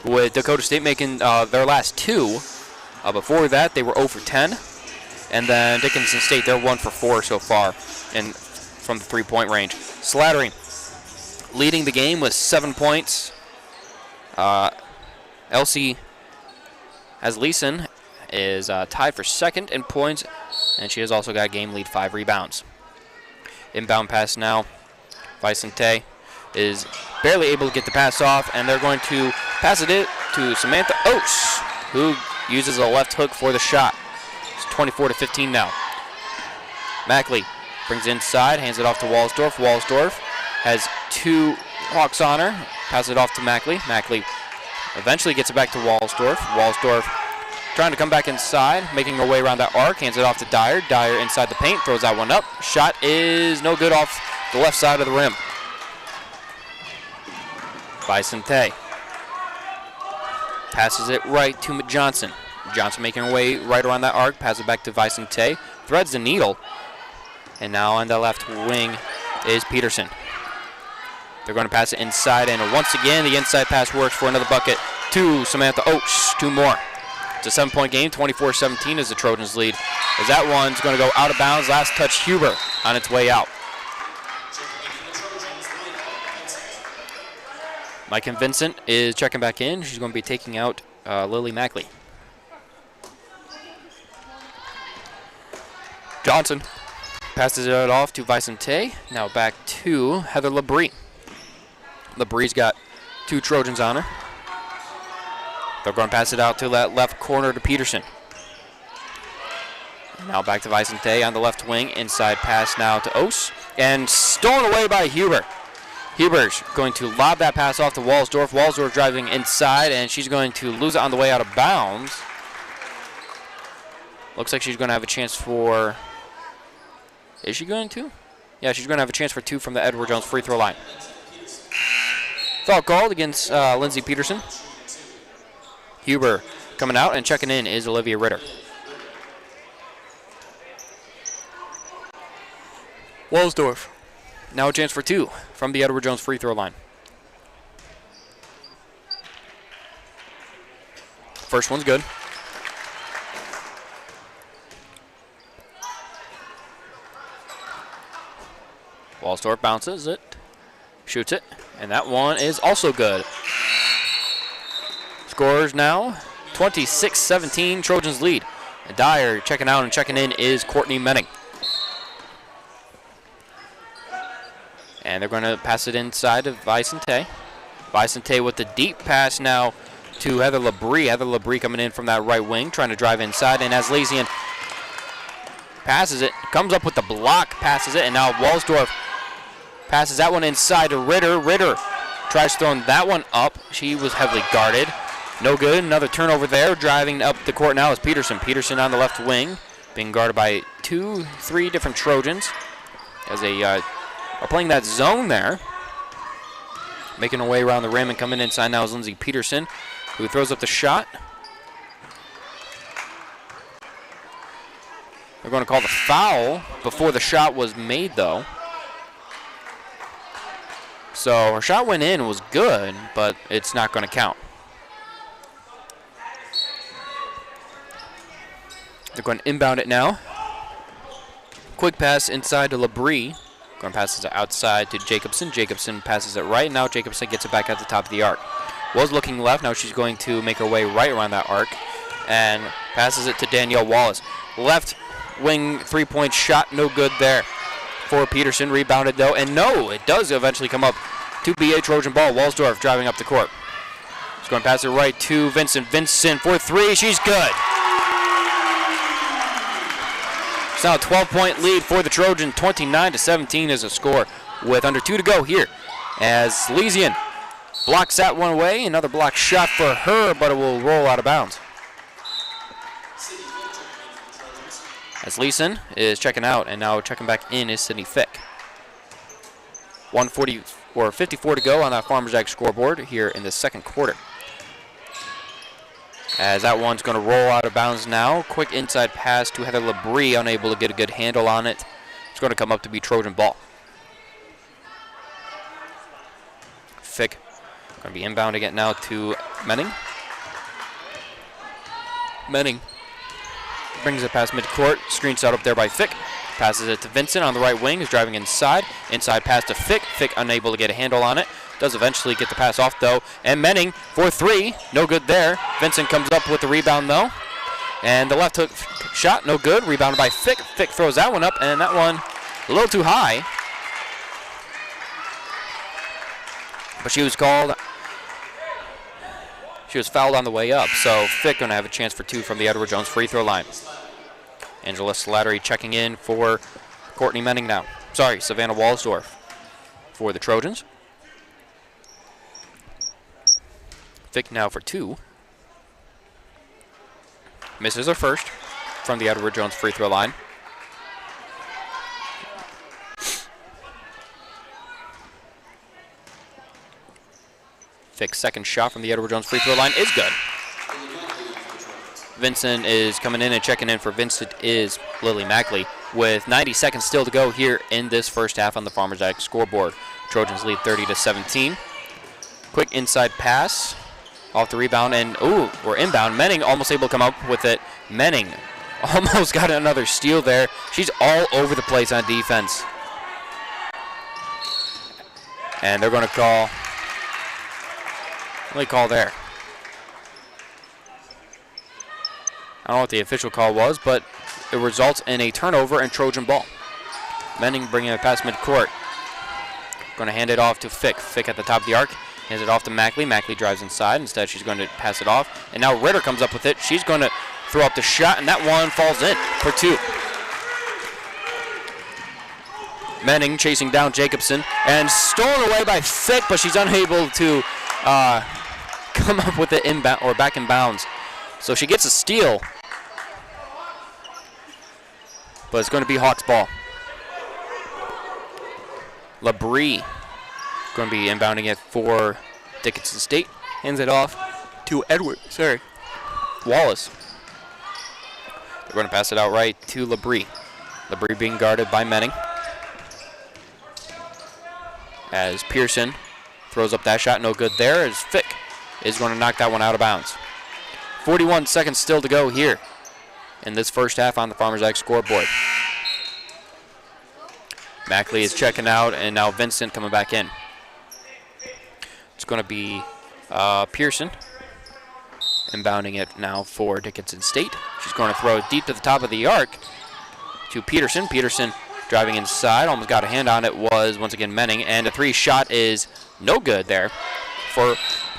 with Dakota State making their last 2. Before that, they were 0 for 10. And then Dickinson State, they're 1 for 4 so far from the 3-point range. Slattery leading the game with 7 points. Elsie Asleason is tied for second in points, and she has also got game lead 5 rebounds. Inbound pass now. Vicente is barely able to get the pass off, and they're going to pass it to Samantha Oates, who uses a left hook for the shot. It's 24-15 now. Mackley brings it inside, hands it off to Walsdorf. Walsdorf has 2 Hawks on her. Passes it off to Mackley. Mackley eventually gets it back to Walsdorf. Walsdorf trying to come back inside, making her way around that arc. Hands it off to Dyer. Dyer inside the paint, throws that one up. Shot is no good off the left side of the rim. Vicente passes it right to Johnson. Johnson making her way right around that arc. Passes it back to Vicente. Threads the needle. And now on the left wing is Peterson. They're going to pass it inside, and once again, the inside pass works for another bucket to Samantha Oates. 2 more. It's a 7-point game, 24-17 as the Trojans lead. As that one's going to go out of bounds. Last touch, Huber on its way out. Mike and Vincent is checking back in. She's going to be taking out Lily Mackley. Johnson passes it off to Vicente. Now back to Heather Labrie. Labrie's got 2 Trojans on her. They're going to pass it out to that left corner to Peterson. Now back to Vicente on the left wing. Inside pass now to Oates. And stolen away by Huber. Huber's going to lob that pass off to Walsdorf. Walsdorf driving inside, and she's going to lose it on the way out of bounds. Looks like she's going to have a chance for... Is she going to? Yeah, she's going to have a chance for 2 from the Edward Jones free throw line. Foul called against Lindsey Peterson. Huber coming out and checking in is Olivia Ritter. Walsdorf, now a chance for 2 from the Edward Jones free throw line. First one's good. Walsdorf bounces it, shoots it, and that one is also good. Scores now 26-17, Trojans lead. And Dyer checking out and checking in is Courtney Menning. And they're going to pass it inside to Vicente. Vicente with the deep pass now to Heather Labrie. Heather Labrie coming in from that right wing, trying to drive inside. And Aslesian passes it, comes up with the block, passes it, and now Walsdorf passes that one inside to Ritter. Ritter tries throwing that one up. She was heavily guarded. No good. Another turnover there. Driving up the court now is Peterson. Peterson on the left wing, being guarded by 2-3 different Trojans as they are playing that zone there. Making her way around the rim and coming inside now is Lindsey Peterson, who throws up the shot. They're going to call the foul before the shot was made, though. So her shot went in, was good, but it's not going to count. They're going to inbound it now. Quick pass inside to Labrie. Going to pass it outside to Jacobson. Jacobson passes it right. Now Jacobson gets it back at the top of the arc. Was looking left. Now she's going to make her way right around that arc and passes it to Danielle Wallace. Left wing three-point shot, no good there for Peterson. Rebounded though, and no, it does eventually come up to be a Trojan ball. Walsdorf driving up the court. She's going to pass it right to Vincent. Vincent for 3. She's good. It's now a 12-point lead for the Trojans. 29-17 is a score with under 2 to go here. As Lesian blocks that one away. Another block shot for her, but it will roll out of bounds. As Leeson is checking out, and now checking back in is Sydney Fick. 54 to go on that Farmers Ag scoreboard here in the second quarter. As that one's going to roll out of bounds now. Quick inside pass to Heather Labrie, unable to get a good handle on it. It's going to come up to be Trojan ball. Fick going to be inbounding it now to Menning. Menning brings it past midcourt. Screen shot up there by Fick. Passes it to Vincent on the right wing. Is driving inside. Inside pass to Fick. Fick unable to get a handle on it. Does eventually get the pass off though. And Menning for 3. No good there. Vincent comes up with the rebound though. And the left hook shot, no good. Rebounded by Fick. Fick throws that one up, and that one a little too high. But she was called. She was fouled on the way up, so Fick going to have a chance for 2 from the Edward Jones free throw line. Angela Slattery checking in for Courtney Menning now. Sorry, Savannah Walsdorf for the Trojans. Fick now for 2. Misses her first from the Edward Jones free throw line. Fick's second shot from the Edward Jones free throw line is good. Vincent is coming in, and checking in for Vincent is Lily Mackley with 90 seconds still to go here in this first half on the Farmers Ag scoreboard. Trojans lead 30-17. Quick inside pass off the rebound, and we're inbound. Menning almost able to come up with it. Menning almost got another steal there. She's all over the place on defense. And they're going to call. What do they call there? I don't know what the official call was, but it results in a turnover and Trojan ball. Menning bringing it past midcourt. Going to hand it off to Fick. Fick at the top of the arc. Hands it off to Mackley. Mackley drives inside. Instead, she's going to pass it off. And now Ritter comes up with it. She's going to throw up the shot, and that one falls in for 2. Menning chasing down Jacobson and stolen away by Fick, but she's unable to come up with it inbound or back in bounds. So she gets a steal, but it's going to be Hawks ball. Labrie going to be inbounding it for Dickinson State hands it off to Wallace. They're going to pass it out right to Labrie. Labrie being guarded by Menning. As Pearson throws up that shot, no good there, as Fick is going to knock that one out of bounds. 41 seconds still to go here in this first half on the Farmers Ag scoreboard. Mackley is checking out, and now Vincent coming back in. It's going to be Pearson inbounding it now for Dickinson State. She's going to throw it deep to the top of the arc to Peterson. Peterson driving inside, almost got a hand on it, was once again Menning, and a three shot is no good there for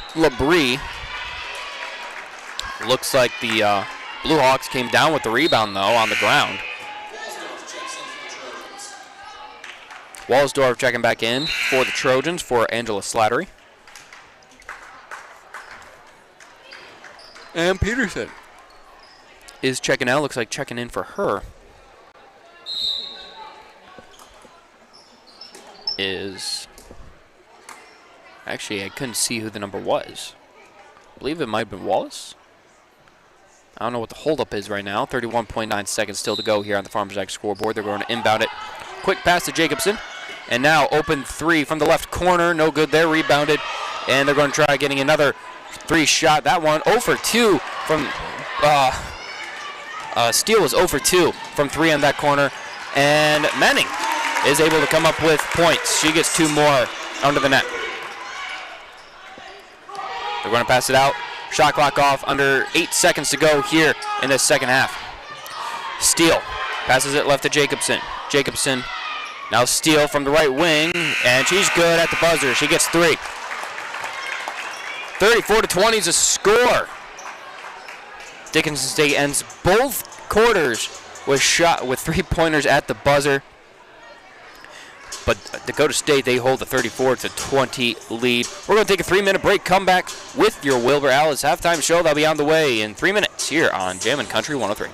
Labrie. Looks like the Blue Hawks came down with the rebound, though, on the ground. Walsdorf checking back in for the Trojans for Angela Slattery. And Peterson is checking out. Looks like checking in for her is... Actually, I couldn't see who the number was. I believe it might have been Wallace. I don't know what the holdup is right now. 31.9 seconds still to go here on the Farmers Ag scoreboard. They're going to inbound it. Quick pass to Jacobson. And now open three from the left corner. No good there. Rebounded. And they're going to try getting another three shot. That one 0 for 2 from... Steele was 0 for 2 from 3 on that corner. And Menning is able to come up with points. She gets 2 more under the net. They're going to pass it out. Shot clock off, under 8 seconds to go here in the second half. Steele passes it left to Jacobson. Jacobson now Steele from the right wing, and she's good at the buzzer. She gets 3. 34-20 is a score. Dickinson State ends both quarters with 3-pointers at the buzzer. But Dakota State, they hold the 34-20 lead. We're going to take a 3-minute break, come back with your Wilbur Alice halftime show. That'll be on the way in 3 minutes here on Jammin' Country 103.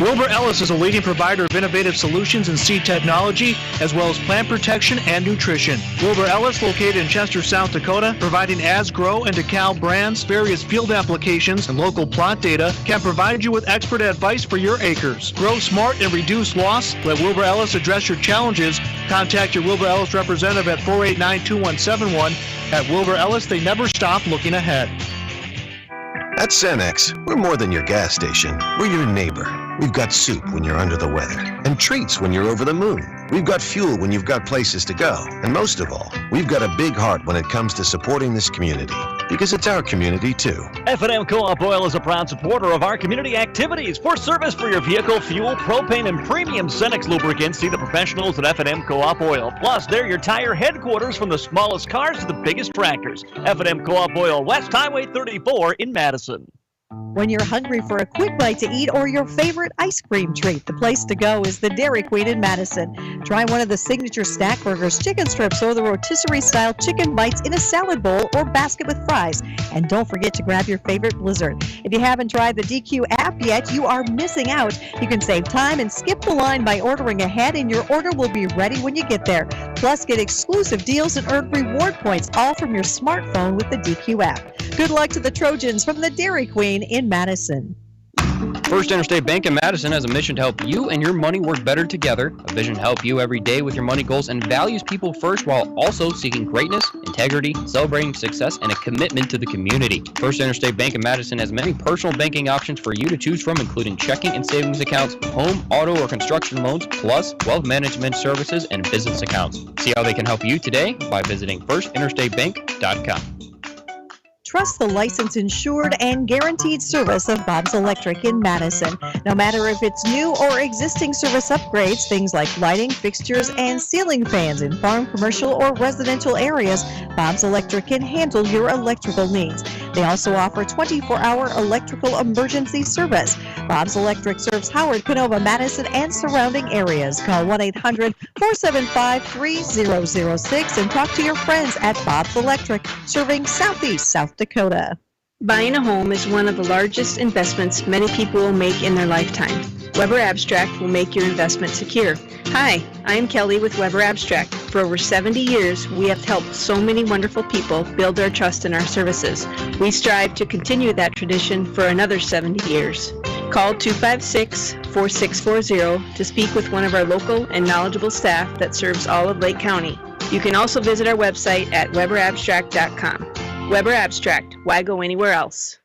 Wilbur Ellis is a leading provider of innovative solutions in seed technology, as well as plant protection and nutrition. Wilbur Ellis, located in Chester, South Dakota, providing As-Grow and DeKalb brands, various field applications, and local plot data, can provide you with expert advice for your acres. Grow smart and reduce loss. Let Wilbur Ellis address your challenges. Contact your Wilbur Ellis representative at 489-2171. At Wilbur Ellis, they never stop looking ahead. At Cenex, we're more than your gas station. We're your neighbor. We've got soup when you're under the weather, and treats when you're over the moon. We've got fuel when you've got places to go. And most of all, we've got a big heart when it comes to supporting this community, because it's our community too. F&M Co-op Oil is a proud supporter of our community activities. For service for your vehicle, fuel, propane, and premium Cenex lubricants, see the professionals at F&M Co-op Oil. Plus, they're your tire headquarters, from the smallest cars to the biggest tractors. F&M Co-op Oil, West Highway 34 in Madison. When you're hungry for a quick bite to eat or your favorite ice cream treat, the place to go is the Dairy Queen in Madison. Try one of the signature snack burgers, chicken strips, or the rotisserie-style chicken bites in a salad bowl or basket with fries. And don't forget to grab your favorite Blizzard. If you haven't tried the DQ app yet, you are missing out. You can save time and skip the line by ordering ahead, and your order will be ready when you get there. Plus, get exclusive deals and earn reward points, all from your smartphone with the DQ app. Good luck to the Trojans from the Dairy Queen in Madison. First Interstate Bank in Madison has a mission to help you and your money work better together. A vision to help you every day with your money goals, and values people first while also seeking greatness, integrity, celebrating success, and a commitment to the community. First Interstate Bank in Madison has many personal banking options for you to choose from, including checking and savings accounts, home, auto, or construction loans, plus wealth management services and business accounts. See how they can help you today by visiting firstinterstatebank.com. Trust the licensed, insured, and guaranteed service of Bob's Electric in Madison. No matter if it's new or existing service upgrades, things like lighting, fixtures, and ceiling fans in farm, commercial, or residential areas, Bob's Electric can handle your electrical needs. They also offer 24-hour electrical emergency service. Bob's Electric serves Howard, Canova, Madison, and surrounding areas. Call 1-800-475-3006 and talk to your friends at Bob's Electric, serving Southeast South Dakota. Buying a home is one of the largest investments many people will make in their lifetime. Weber Abstract will make your investment secure. Hi, I'm Kelly with Weber Abstract. For over 70 years, we have helped so many wonderful people build their trust in our services. We strive to continue that tradition for another 70 years. Call 256-4640 to speak with one of our local and knowledgeable staff that serves all of Lake County. You can also visit our website at weberabstract.com. Weber Abstract, why go anywhere else?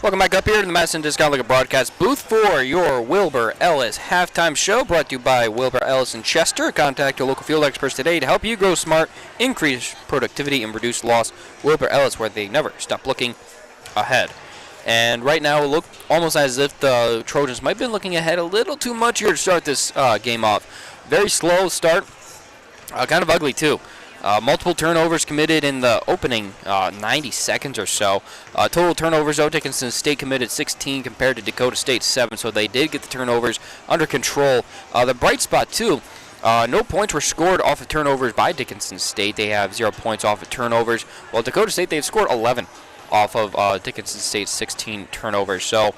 Welcome back up here to the Madison Discount Liquor Broadcast booth for your Wilbur Ellis halftime show, brought to you by Wilbur Ellis in Chester. Contact your local field experts today to help you grow smart, increase productivity, and reduce loss. Wilbur Ellis, where they never stop looking ahead. And right now it looked almost as if the Trojans might have been looking ahead a little too much here to start this game off. Very slow start, kind of ugly too. Multiple turnovers committed in the opening 90 seconds or so. Total turnovers, though, Dickinson State committed 16 compared to Dakota State 7, so they did get the turnovers under control. The bright spot, too, no points were scored off of turnovers by Dickinson State. They have 0 points off of turnovers. While Dakota State, they've scored 11 off of Dickinson State's 16 turnovers. So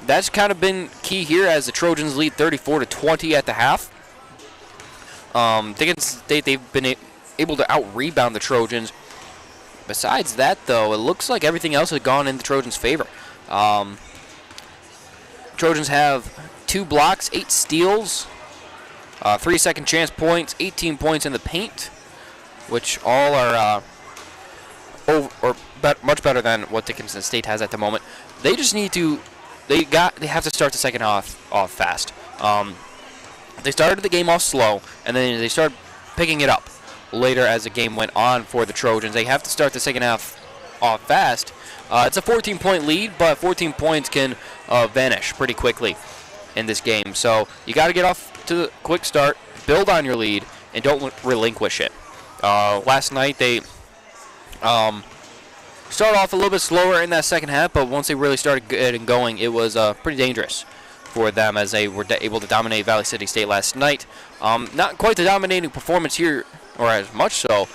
that's kind of been key here as the Trojans lead 34-20 at the half. Dickinson State, they've been able to out-rebound the Trojans. Besides that, though, it looks like everything else has gone in the Trojans' favor. Trojans have 2 blocks, 8 steals, 3 second chance points, 18 points in the paint, which all are much better than what Dickinson State has at the moment. They just need to, they have to start the second half off fast. They started the game off slow, and then they started picking it up later as the game went on for the Trojans. They have to start the second half off fast. It's a 14-point lead, but 14 points can vanish pretty quickly in this game. So you got to get off to the quick start, build on your lead, and don't relinquish it. Last night they started off a little bit slower in that second half, but once they really started getting going, it was pretty dangerous for them as they were able to dominate Valley City State last night. Not quite the dominating performance here, or as much so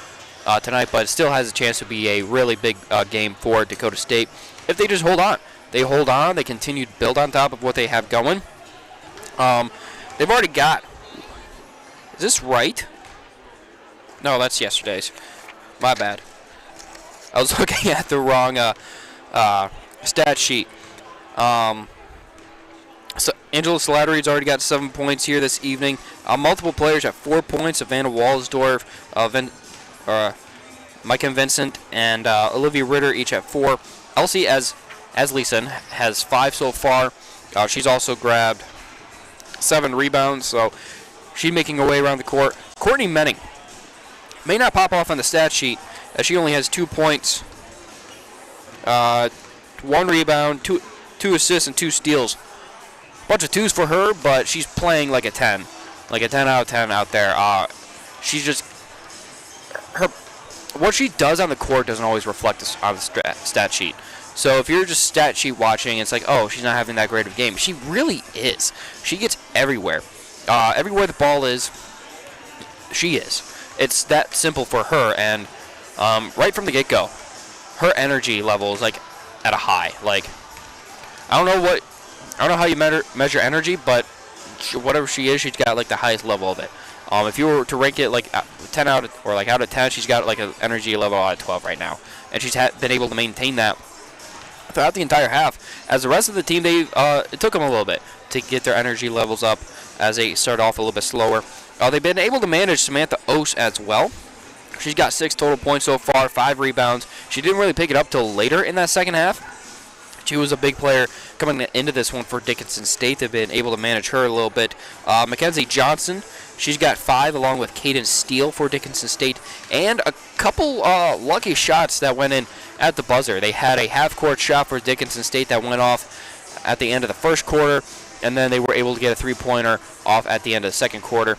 tonight, but it still has a chance to be a really big game for Dakota State if they just hold on. They hold on. They continue to build on top of what they have going. They've already got... Is this right? No, that's yesterday's. My bad. I was looking at the wrong stat sheet. So Angela Slattery's already got 7 points here this evening. Multiple players at 4 points. Savannah Walsdorf, Micah Vincent, and Olivia Ritter each at 4. Elsie Asleason has 5 so far. She's also grabbed 7 rebounds, so she's making her way around the court. Courtney Menning may not pop off on the stat sheet, as she only has 2 points, 1 rebound, 2 assists, and 2 steals. Bunch of 2s for her, but she's playing like a 10. Like a 10 out of 10 out there. She's just... What she does on the court doesn't always reflect on the stat sheet. So if you're just stat sheet watching, it's like, oh, she's not having that great of a game. She really is. She gets everywhere. Everywhere the ball is, she is. It's that simple for her, and right from the get-go, her energy level is like at a high. Like, I don't know how you measure energy, but whatever she is, she's got like the highest level of it. If you were to rank it like 10 out of, or like out of 10, she's got like an energy level out of 12 right now, and she's been able to maintain that throughout the entire half. As the rest of the team, it took them a little bit to get their energy levels up as they started off a little bit slower. They've been able to manage Samantha Ose as well. She's got 6 total points so far, 5 rebounds. She didn't really pick it up till later in that second half. She was a big player coming into this one for Dickinson State. They've been able to manage her a little bit. Mackenzie Johnson, she's got 5, along with Caden Steele for Dickinson State, and a couple lucky shots that went in at the buzzer. They had a half-court shot for Dickinson State that went off at the end of the first quarter, and then they were able to get a 3-pointer off at the end of the second quarter.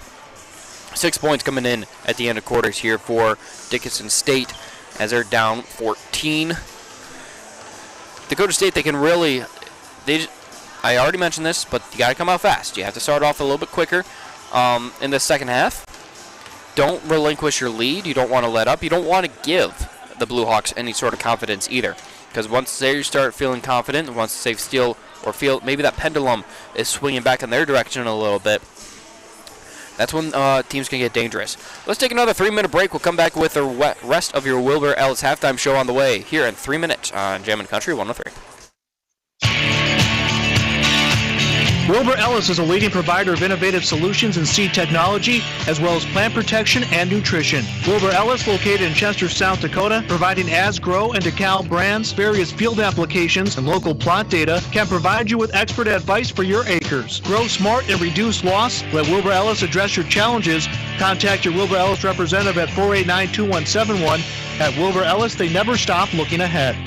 6 points coming in at the end of quarters here for Dickinson State as they're down 14. Dakota State, they can really, I already mentioned this, but you got to come out fast. You have to start off a little bit quicker in the second half. Don't relinquish your lead. You don't want to let up. You don't want to give the Blue Hawks any sort of confidence either, because once they start feeling confident, once they feel or feel maybe that pendulum is swinging back in their direction a little bit, that's when teams can get dangerous. Let's take another 3-minute break. We'll come back with the rest of your Wilbur Ellis halftime show on the way here in 3 minutes on Jammin' Country 103. Wilbur Ellis is a leading provider of innovative solutions in seed technology, as well as plant protection and nutrition. Wilbur Ellis, located in Chester, South Dakota, providing As Grow and DeKalb brands, various field applications, and local plot data, can provide you with expert advice for your acres. Grow smart and reduce loss. Let Wilbur Ellis address your challenges. Contact your Wilbur Ellis representative at 489-2171. At Wilbur Ellis, they never stop looking ahead.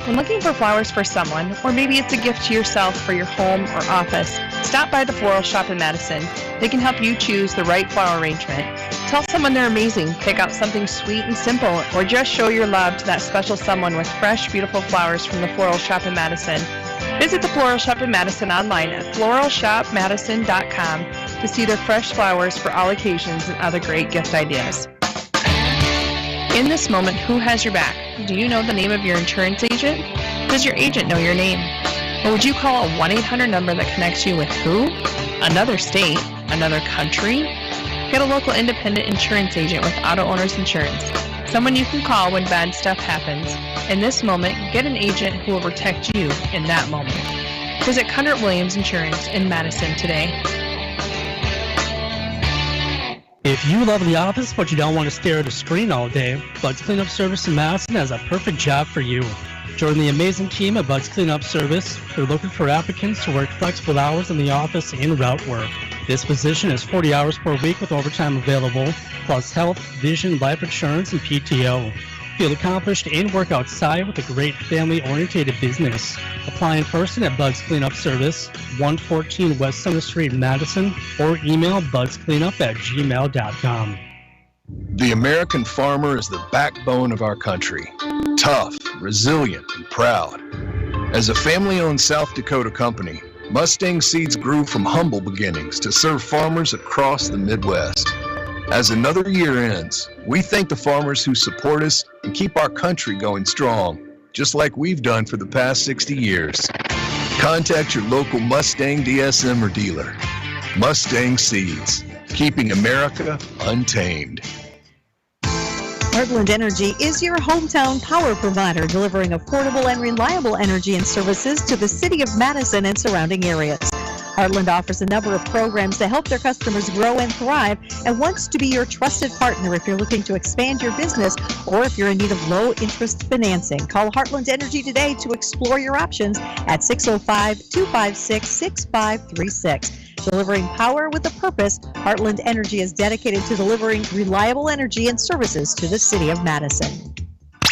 When looking for flowers for someone, or maybe it's a gift to yourself for your home or office, stop by the floral shop in Madison. They can help you choose the right flower arrangement. Tell someone they're amazing, pick out something sweet and simple, or just show your love to that special someone with fresh, beautiful flowers from the floral shop in Madison. Visit the floral shop in Madison online at floralshopmadison.com to see their fresh flowers for all occasions and other great gift ideas. In this moment, who has your back? Do you know the name of your insurance agent? Does your agent know your name? Or would you call a 1-800 number that connects you with who? Another state? Another country? Get a local independent insurance agent with Auto Owners Insurance. Someone you can call when bad stuff happens. In this moment, get an agent who will protect you in that moment. Visit Cundert Williams Insurance in Madison today. If you love The Office but you don't want to stare at a screen all day, Bud's Cleanup Service in Madison has a perfect job for you. Join the amazing team at Bud's Cleanup Service. They're looking for applicants to work flexible hours in the office and route work. This position is 40 hours per week with overtime available, plus health, vision, life insurance, and PTO. Feel accomplished and work outside with a great family-oriented business. Apply in person at Bud's Cleanup Service, 114 West Center Street, Madison, or email budscleanup@gmail.com. The American farmer is the backbone of our country. Tough, resilient, and proud. As a family-owned South Dakota company, Mustang Seeds grew from humble beginnings to serve farmers across the Midwest. As another year ends, we thank the farmers who support us and keep our country going strong, just like we've done for the past 60 years. Contact your local Mustang DSM or dealer. Mustang Seeds, keeping America untamed. Heartland Energy is your hometown power provider, delivering affordable and reliable energy and services to the city of Madison and surrounding areas. Heartland offers a number of programs to help their customers grow and thrive and wants to be your trusted partner if you're looking to expand your business or if you're in need of low-interest financing. Call Heartland Energy today to explore your options at 605-256-6536. Delivering power with a purpose, Heartland Energy is dedicated to delivering reliable energy and services to the city of Madison.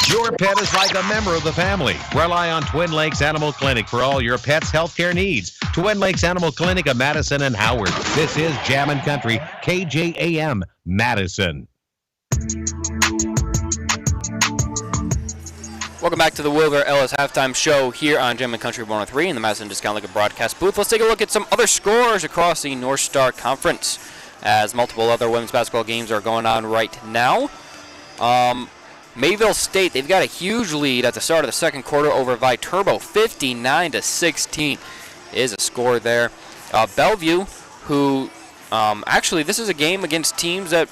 Your pet is like a member of the family. Rely on Twin Lakes Animal Clinic for all your pet's healthcare needs. Twin Lakes Animal Clinic of Madison and Howard. This is Jammin' Country, KJAM, Madison. Welcome back to the Wilbur Ellis halftime show here on Jammin' Country 103 in the Madison Discount Liquor broadcast booth. Let's take a look at some other scores across the North Star Conference as multiple other women's basketball games are going on right now. Mayville State, they've got a huge lead at the start of the second quarter over Viterbo, 59-16 is a score there. Bellevue, who actually this is a game against teams that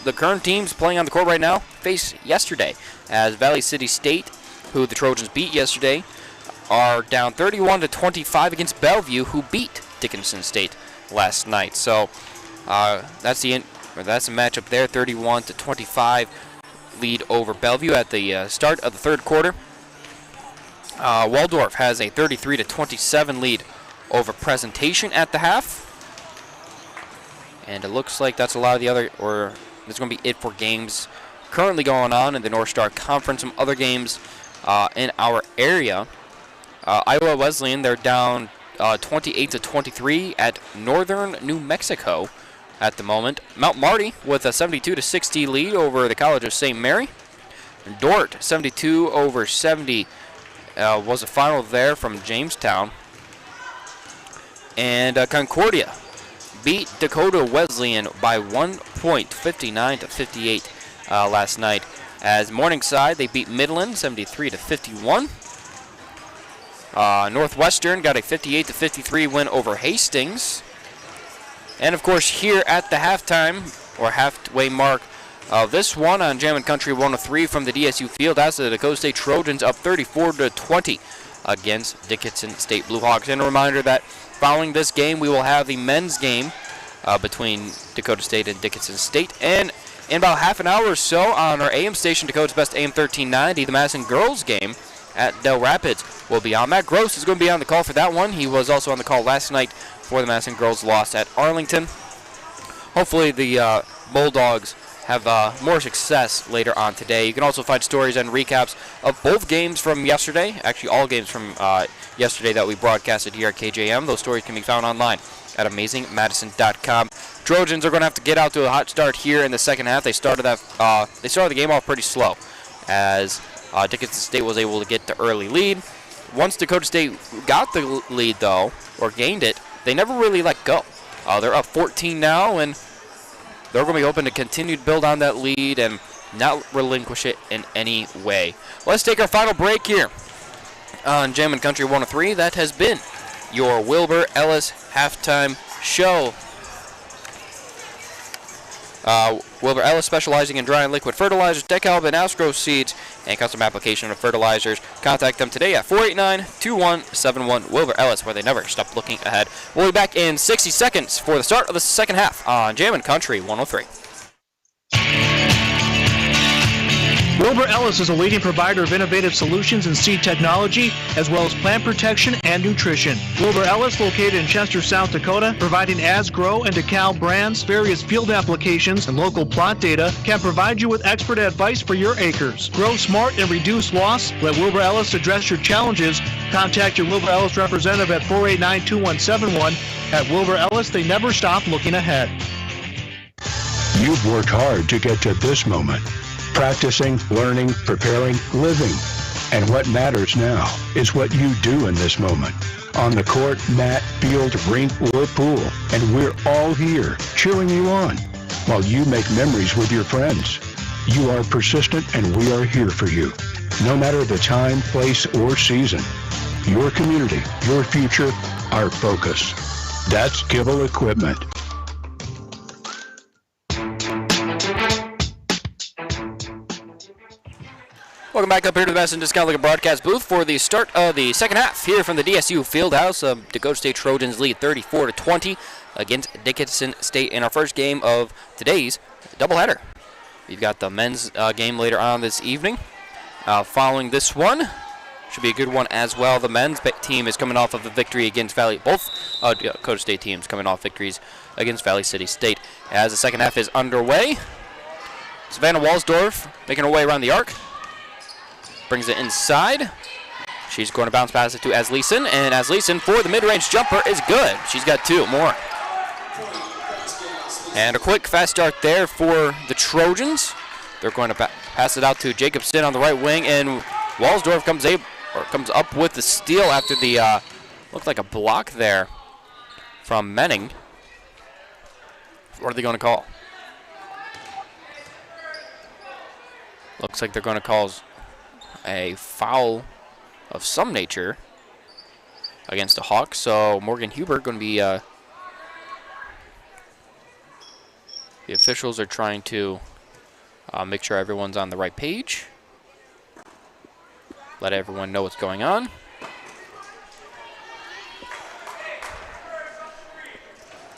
the current teams playing on the court right now faced yesterday, as Valley City State, who the Trojans beat yesterday, are down 31-25 against Bellevue, who beat Dickinson State last night. So that's a matchup there, 31-25 lead over Bellevue at the start of the third quarter. Waldorf has a 33-27 lead over Presentation at the half. And it looks like that's a lot of the other, or that's going to be it for games currently going on in the North Star Conference. Some other games in our area. Iowa Wesleyan, they're down 28-23 at Northern New Mexico at the moment. Mount Marty with a 72-60 lead over the College of St. Mary. Dort 72-70 was the final there from Jamestown. And Concordia beat Dakota Wesleyan by 1 point, 59-58 last night. As Morningside, they beat Midland 73-51. Northwestern got a 58-53 win over Hastings. And of course, here at the halfway mark of this one on Jammin' Country 103 from the DSU Fieldhouse, the Dakota State Trojans up 34-20 against Dickinson State Blue Hawks. And a reminder that following this game, we will have the men's game between Dakota State and Dickinson State. And in about half an hour or so on our AM station, Dakota's Best AM 1390, the Madison girls game at Del Rapids will be on. Matt Gross is going to be on the call for that one. He was also on the call last night for the Madison girls' loss at Arlington. Hopefully the Bulldogs have more success later on today. You can also find stories and recaps of both games from yesterday, actually all games from yesterday that we broadcasted here at KJM. Those stories can be found online at amazingmadison.com. Trojans are going to have to get out to a hot start here in the second half. They started the game off pretty slow as Dickinson State was able to get the early lead. Once Dakota State got the lead, though, or gained it, they never really let go. They're up 14 now, and they're going to be hoping to continue to build on that lead and not relinquish it in any way. Let's take our final break here on Jammin' Country 103. That has been your Wilbur Ellis halftime show. Wilbur Ellis, specializing in dry and liquid fertilizers, DeKalb and Asgrow seeds, and custom application of fertilizers. Contact them today at 489-2171. Wilbur Ellis, where they never stop looking ahead. We'll be back in 60 seconds for the start of the second half on Jammin' Country 103. Wilbur Ellis is a leading provider of innovative solutions in seed technology, as well as plant protection and nutrition. Wilbur Ellis, located in Chester, South Dakota, providing Asgrow and DeKalb brands, various field applications, and local plot data, can provide you with expert advice for your acres. Grow smart and reduce loss. Let Wilbur Ellis address your challenges. Contact your Wilbur Ellis representative at 489-2171. At Wilbur Ellis, they never stop looking ahead. You've worked hard to get to this moment. Practicing, learning, preparing, living. And what matters now is what you do in this moment. On the court, mat, field, rink, or pool. And we're all here cheering you on while you make memories with your friends. You are persistent and we are here for you. No matter the time, place, or season. Your community, your future, our focus. That's Kibble Equipment. Welcome back up here to the Madison Discount Liquor broadcast booth for the start of the second half here from the DSU Fieldhouse. Dakota State Trojans lead 34-20 against Dickinson State in our first game of today's doubleheader. We've got the men's game later on this evening. Following this one, should be a good one as well. The men's team is coming off of a victory against both Dakota State teams coming off victories against Valley City State. As the second half is underway, Savannah Walsdorf making her way around the arc. Brings it inside. She's going to bounce past it to Asleason, and Asleason for the mid-range jumper is good. She's got two more. And a quick, fast start there for the Trojans. They're going to pass it out to Jacobson on the right wing, and Walsdorf comes up with the steal after the looked like a block there from Menning. What are they going to call? Looks like they're going to call a foul of some nature against the Hawks. So Morgan Huber going to be the officials are trying to make sure everyone's on the right page, let everyone know what's going on.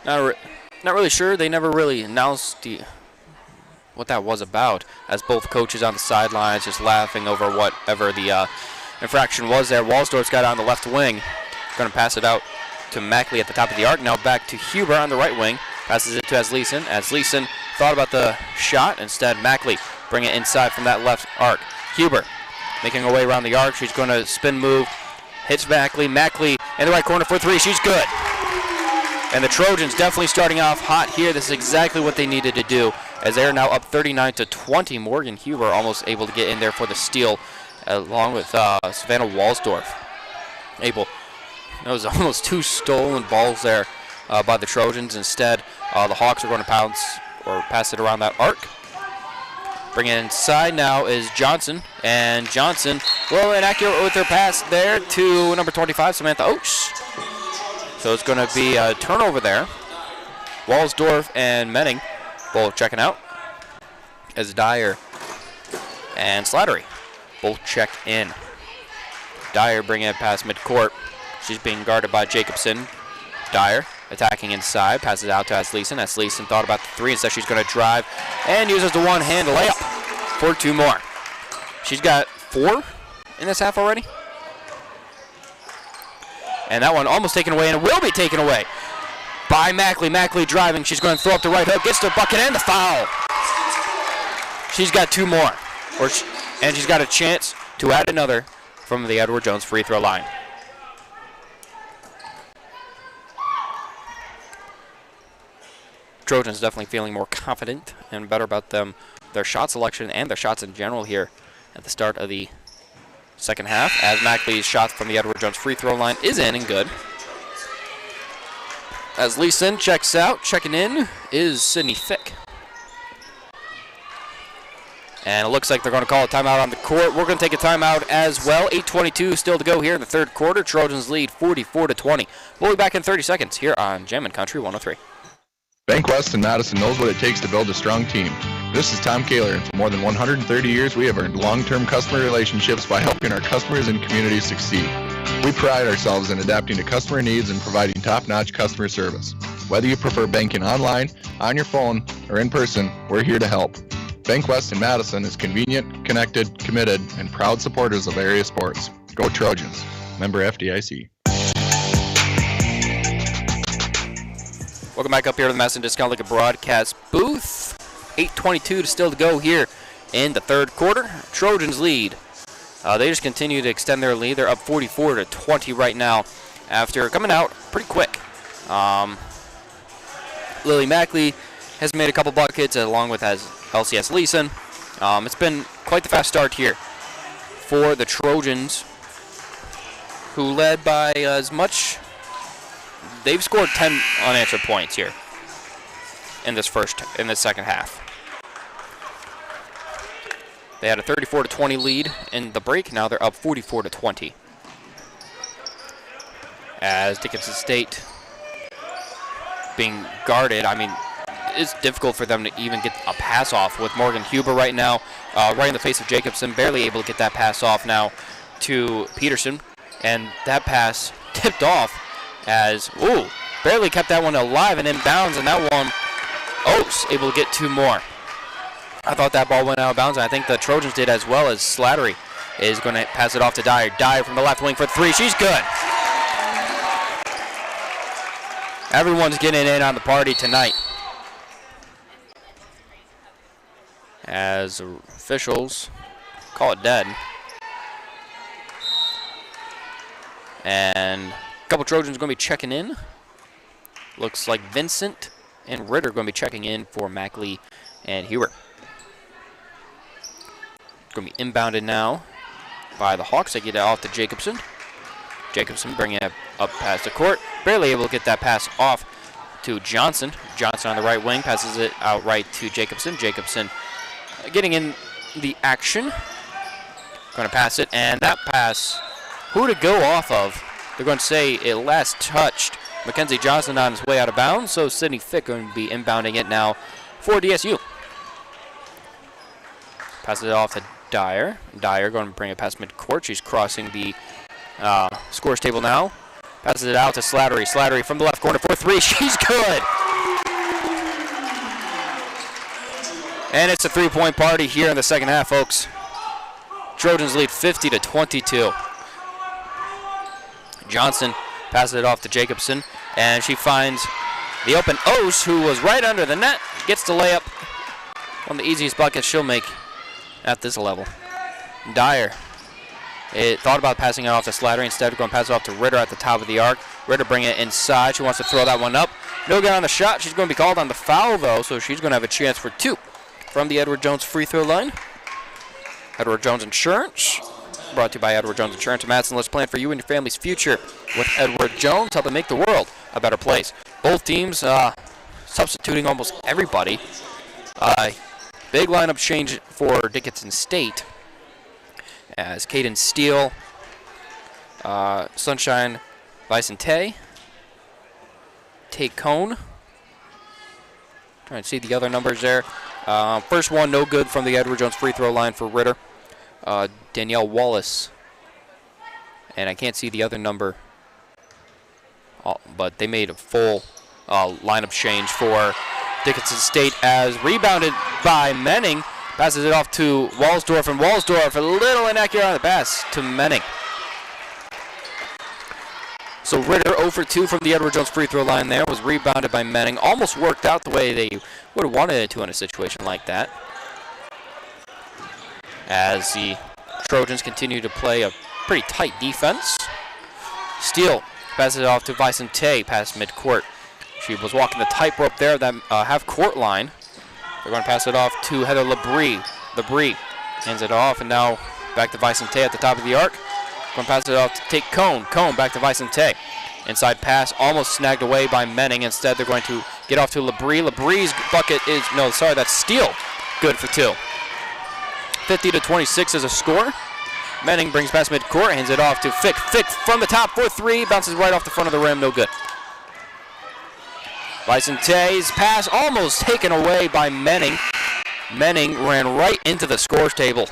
Not really sure. They never really announced what that was about, as both coaches on the sidelines just laughing over whatever the infraction was there. Walsdorf's got it on the left wing. Going to pass it out to Mackley at the top of the arc. Now back to Huber on the right wing. Passes it to Asleason. Asleason thought about the shot. Instead, Mackley bring it inside from that left arc. Huber making her way around the arc. She's going to spin move. Hits Mackley. Mackley in the right corner for three. She's good. And the Trojans definitely starting off hot here. This is exactly what they needed to do, as they're now up 39-20. Morgan Huber almost able to get in there for the steal, along with Savannah Walsdorf. That was almost two stolen balls there by the Trojans. Instead, the Hawks are going to pass it around that arc. Bringing it inside now is Johnson. And Johnson, a little inaccurate with her pass there to number 25, Samantha Oaks. So it's going to be a turnover there. Walsdorf and Menning both checking out. As Dyer and Slattery both check in. Dyer bringing it past midcourt. She's being guarded by Jacobson. Dyer attacking inside, passes out to Asleason. Asleason thought about the three. Instead, she's going to drive and uses the one-hand layup for 2 more. She's got 4 in this half already. And that one almost taken away, and it will be taken away by Mackley. Mackley driving. She's going to throw up the right hook, gets the bucket and the foul. She's got 2 more, and she's got a chance to add another from the Edward Jones free throw line. Trojans definitely feeling more confident and better about their shot selection and their shots in general here at the start of the second half, as Mackley's shot from the Edward Jones free throw line is in and good. As Leeson checks out, checking in is Sydney Fick. And it looks like they're going to call a timeout on the court. We're going to take a timeout as well. 8:22 still to go here in the third quarter. Trojans lead 44-20. We'll be back in 30 seconds here on Jammin' Country 103. Bank West in Madison knows what it takes to build a strong team. This is Tom Kaler, and for more than 130 years, we have earned long-term customer relationships by helping our customers and communities succeed. We pride ourselves in adapting to customer needs and providing top-notch customer service. Whether you prefer banking online, on your phone, or in person, we're here to help. Bank West in Madison is convenient, connected, committed, and proud supporters of area sports. Go Trojans. Member FDIC. Welcome back up here to the Madison Discount Liquor broadcast booth. 8:22 still to go here in the third quarter. Trojans lead. They just continue to extend their lead. They're up 44-20 right now after coming out pretty quick. Lily Mackley has made a couple buckets along with LCS Leeson. It's been quite the fast start here for the Trojans, who led by as much. They've scored 10 unanswered points here in this second half. They had a 34-20 lead in the break. Now they're up 44-20. As Dickinson State being guarded, I mean, it's difficult for them to even get a pass off with Morgan Huber right now, right in the face of Jacobson, barely able to get that pass off now to Peterson. And that pass tipped off as, barely kept that one alive and inbounds, and that one, Oaks able to get 2 more. I thought that ball went out of bounds, and I think the Trojans did as well, as Slattery is going to pass it off to Dyer. Dyer from the left wing for 3. She's good. Everyone's getting in on the party tonight, as officials call it dead. And a couple Trojans going to be checking in. Looks like Vincent and Ritter going to be checking in for Mackley and Hewer. Going to be inbounded now by the Hawks. They get it off to Jacobson. Jacobson bringing it up past the court. Barely able to get that pass off to Johnson. Johnson on the right wing passes it out right to Jacobson. Jacobson getting in the action. Going to pass it, and that pass, who to go off of? They're going to say it last touched Mackenzie Johnson on his way out of bounds, so Sydney Fick going to be inbounding it now for DSU. Passes it off to Dyer. Dyer going to bring it past midcourt. She's crossing the scores table now. Passes it out to Slattery. Slattery from the left corner for 3. She's good. And it's a 3-point party here in the second half, folks. Trojans lead 50-22. Johnson passes it off to Jacobson, and she finds the open Ose, who was right under the net, gets the layup. One of the easiest buckets she'll make at this level. Dyer thought about passing it off to Slattery. Instead, going to pass it off to Ritter at the top of the arc. Ritter bring it inside. She wants to throw that one up. No good on the shot. She's going to be called on the foul, though, so she's going to have a chance for 2 from the Edward Jones free throw line. Edward Jones Insurance, brought to you by Edward Jones Insurance. Madison, let's plan for you and your family's future with Edward Jones. Help them make the world a better place. Both teams substituting almost everybody. Big lineup change for Dickinson State as Caden Steele, Sunshine Vicente, Tate Cone. Trying to see the other numbers there. First one, no good from the Edward Jones free throw line for Ritter. Danielle Wallace. And I can't see the other number, but they made a full lineup change for Dickinson State as rebounded by Menning. Passes it off to Walsdorf, and Walsdorf a little inaccurate on the pass to Menning. So Ritter 0 for 2 from the Edward Jones free throw line there, was rebounded by Menning. Almost worked out the way they would have wanted it to in a situation like that. As the Trojans continue to play a pretty tight defense. Steele passes it off to Vicente past midcourt. She was walking the tightrope there, that half-court line. They're going to pass it off to Heather Labrie. Labrie hands it off, and now back to Vicente at the top of the arc. Going to pass it off to Tate Cone. Cone back to Vicente. Inside pass almost snagged away by Menning. Instead, they're going to get off to Labrie. Labrie's bucket is, no, sorry, that's Steele. Good for 2. 50-26 is a score. Menning brings past midcourt, hands it off to Fick. Fick from the top for 3, bounces right off the front of the rim, no good. Vicente's pass almost taken away by Menning. Menning ran right into the scores table.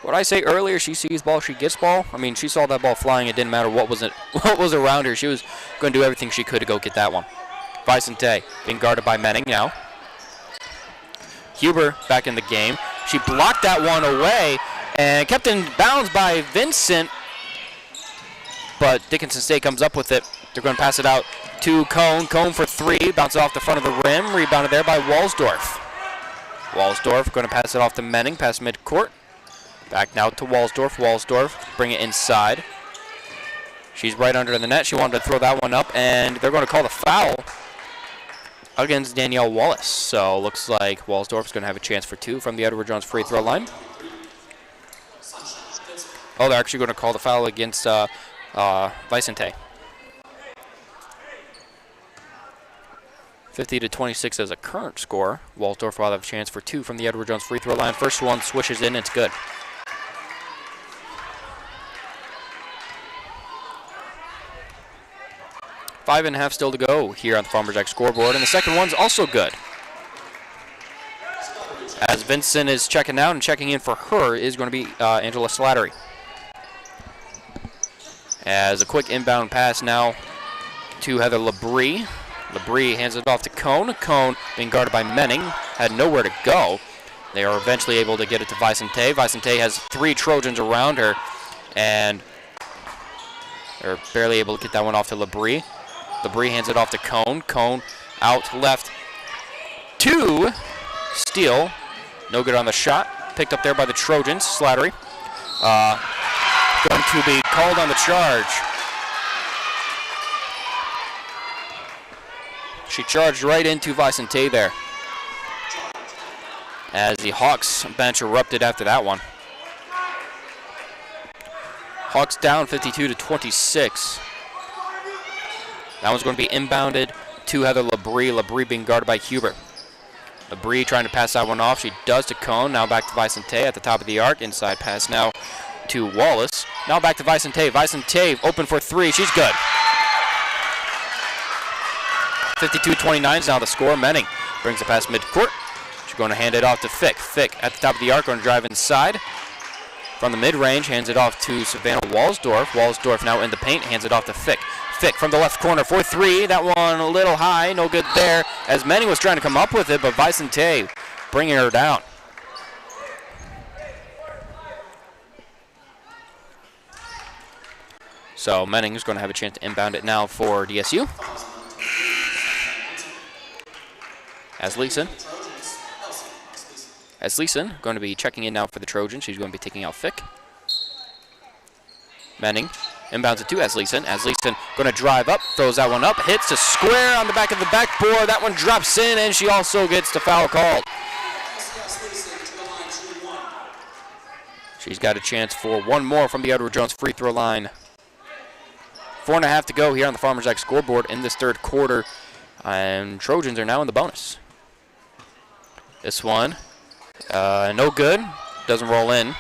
What I say earlier, she sees ball, she gets ball. I mean, she saw that ball flying. It didn't matter what was around her. She was going to do everything she could to go get that one. Vicente being guarded by Menning now. Huber back in the game. She blocked that one away and kept in bounds by Vincent. But Dickinson State comes up with it. They're going to pass it out to Cone. Cone for 3. Bounces off the front of the rim. Rebounded there by Walsdorf. Walsdorf going to pass it off to Menning past midcourt. Back now to Walsdorf. Walsdorf bring it inside. She's right under the net. She wanted to throw that one up, and they're going to call the foul against Danielle Wallace. So looks like Walsdorf's going to have a chance for 2 from the Edward Jones free throw line. Oh, they're actually going to call the foul against Vicente. 50-26 as a current score. Walsdorf will have a chance for 2 from the Edward Jones free throw line. First one swishes in, it's good. Five and a half still to go here on the Farmers X scoreboard, and the second one's also good. As Vincent is checking out, and checking in for her is going to be Angela Slattery. As a quick inbound pass now to Heather Labrie. Labrie hands it off to Cone. Cone being guarded by Menning, had nowhere to go. They are eventually able to get it to Vicente. Vicente has 3 Trojans around her, and they're barely able to get that one off to Labrie. Labrie hands it off to Cone. Cone out left to Steele. No good on the shot. Picked up there by the Trojans. Slattery going to be called on the charge. She charged right into Vicente there, as the Hawks bench erupted after that one. Hawks down 52-26. That one's going to be inbounded to Heather Labrie. Labrie being guarded by Huber. Labrie trying to pass that one off. She does to Cone. Now back to Vicente at the top of the arc. Inside pass now to Wallace. Now back to Vicente. Vicente open for 3. She's good. 52-29 is now the score. Menning brings it past midcourt. She's going to hand it off to Fick. Fick at the top of the arc, going to drive inside. From the mid-range, hands it off to Savannah Walsdorf. Walsdorf now in the paint, hands it off to Fick. Fick from the left corner for 3. That one a little high, no good there, as Menning was trying to come up with it, but Vicente bringing her down. So Menning is going to have a chance to inbound it now for DSU. As Leeson going to be checking in now for the Trojans. She's going to be taking out Fick. Menning inbounds it to Asleason. Asleason going to drive up, throws that one up, hits a square on the back of the backboard. That one drops in, and she also gets the foul called. She's got a chance for one more from the Edward Jones free throw line. 4.5 to go here on the Farmers X scoreboard in this third quarter. And Trojans are now in the bonus. This one, no good. Doesn't roll in.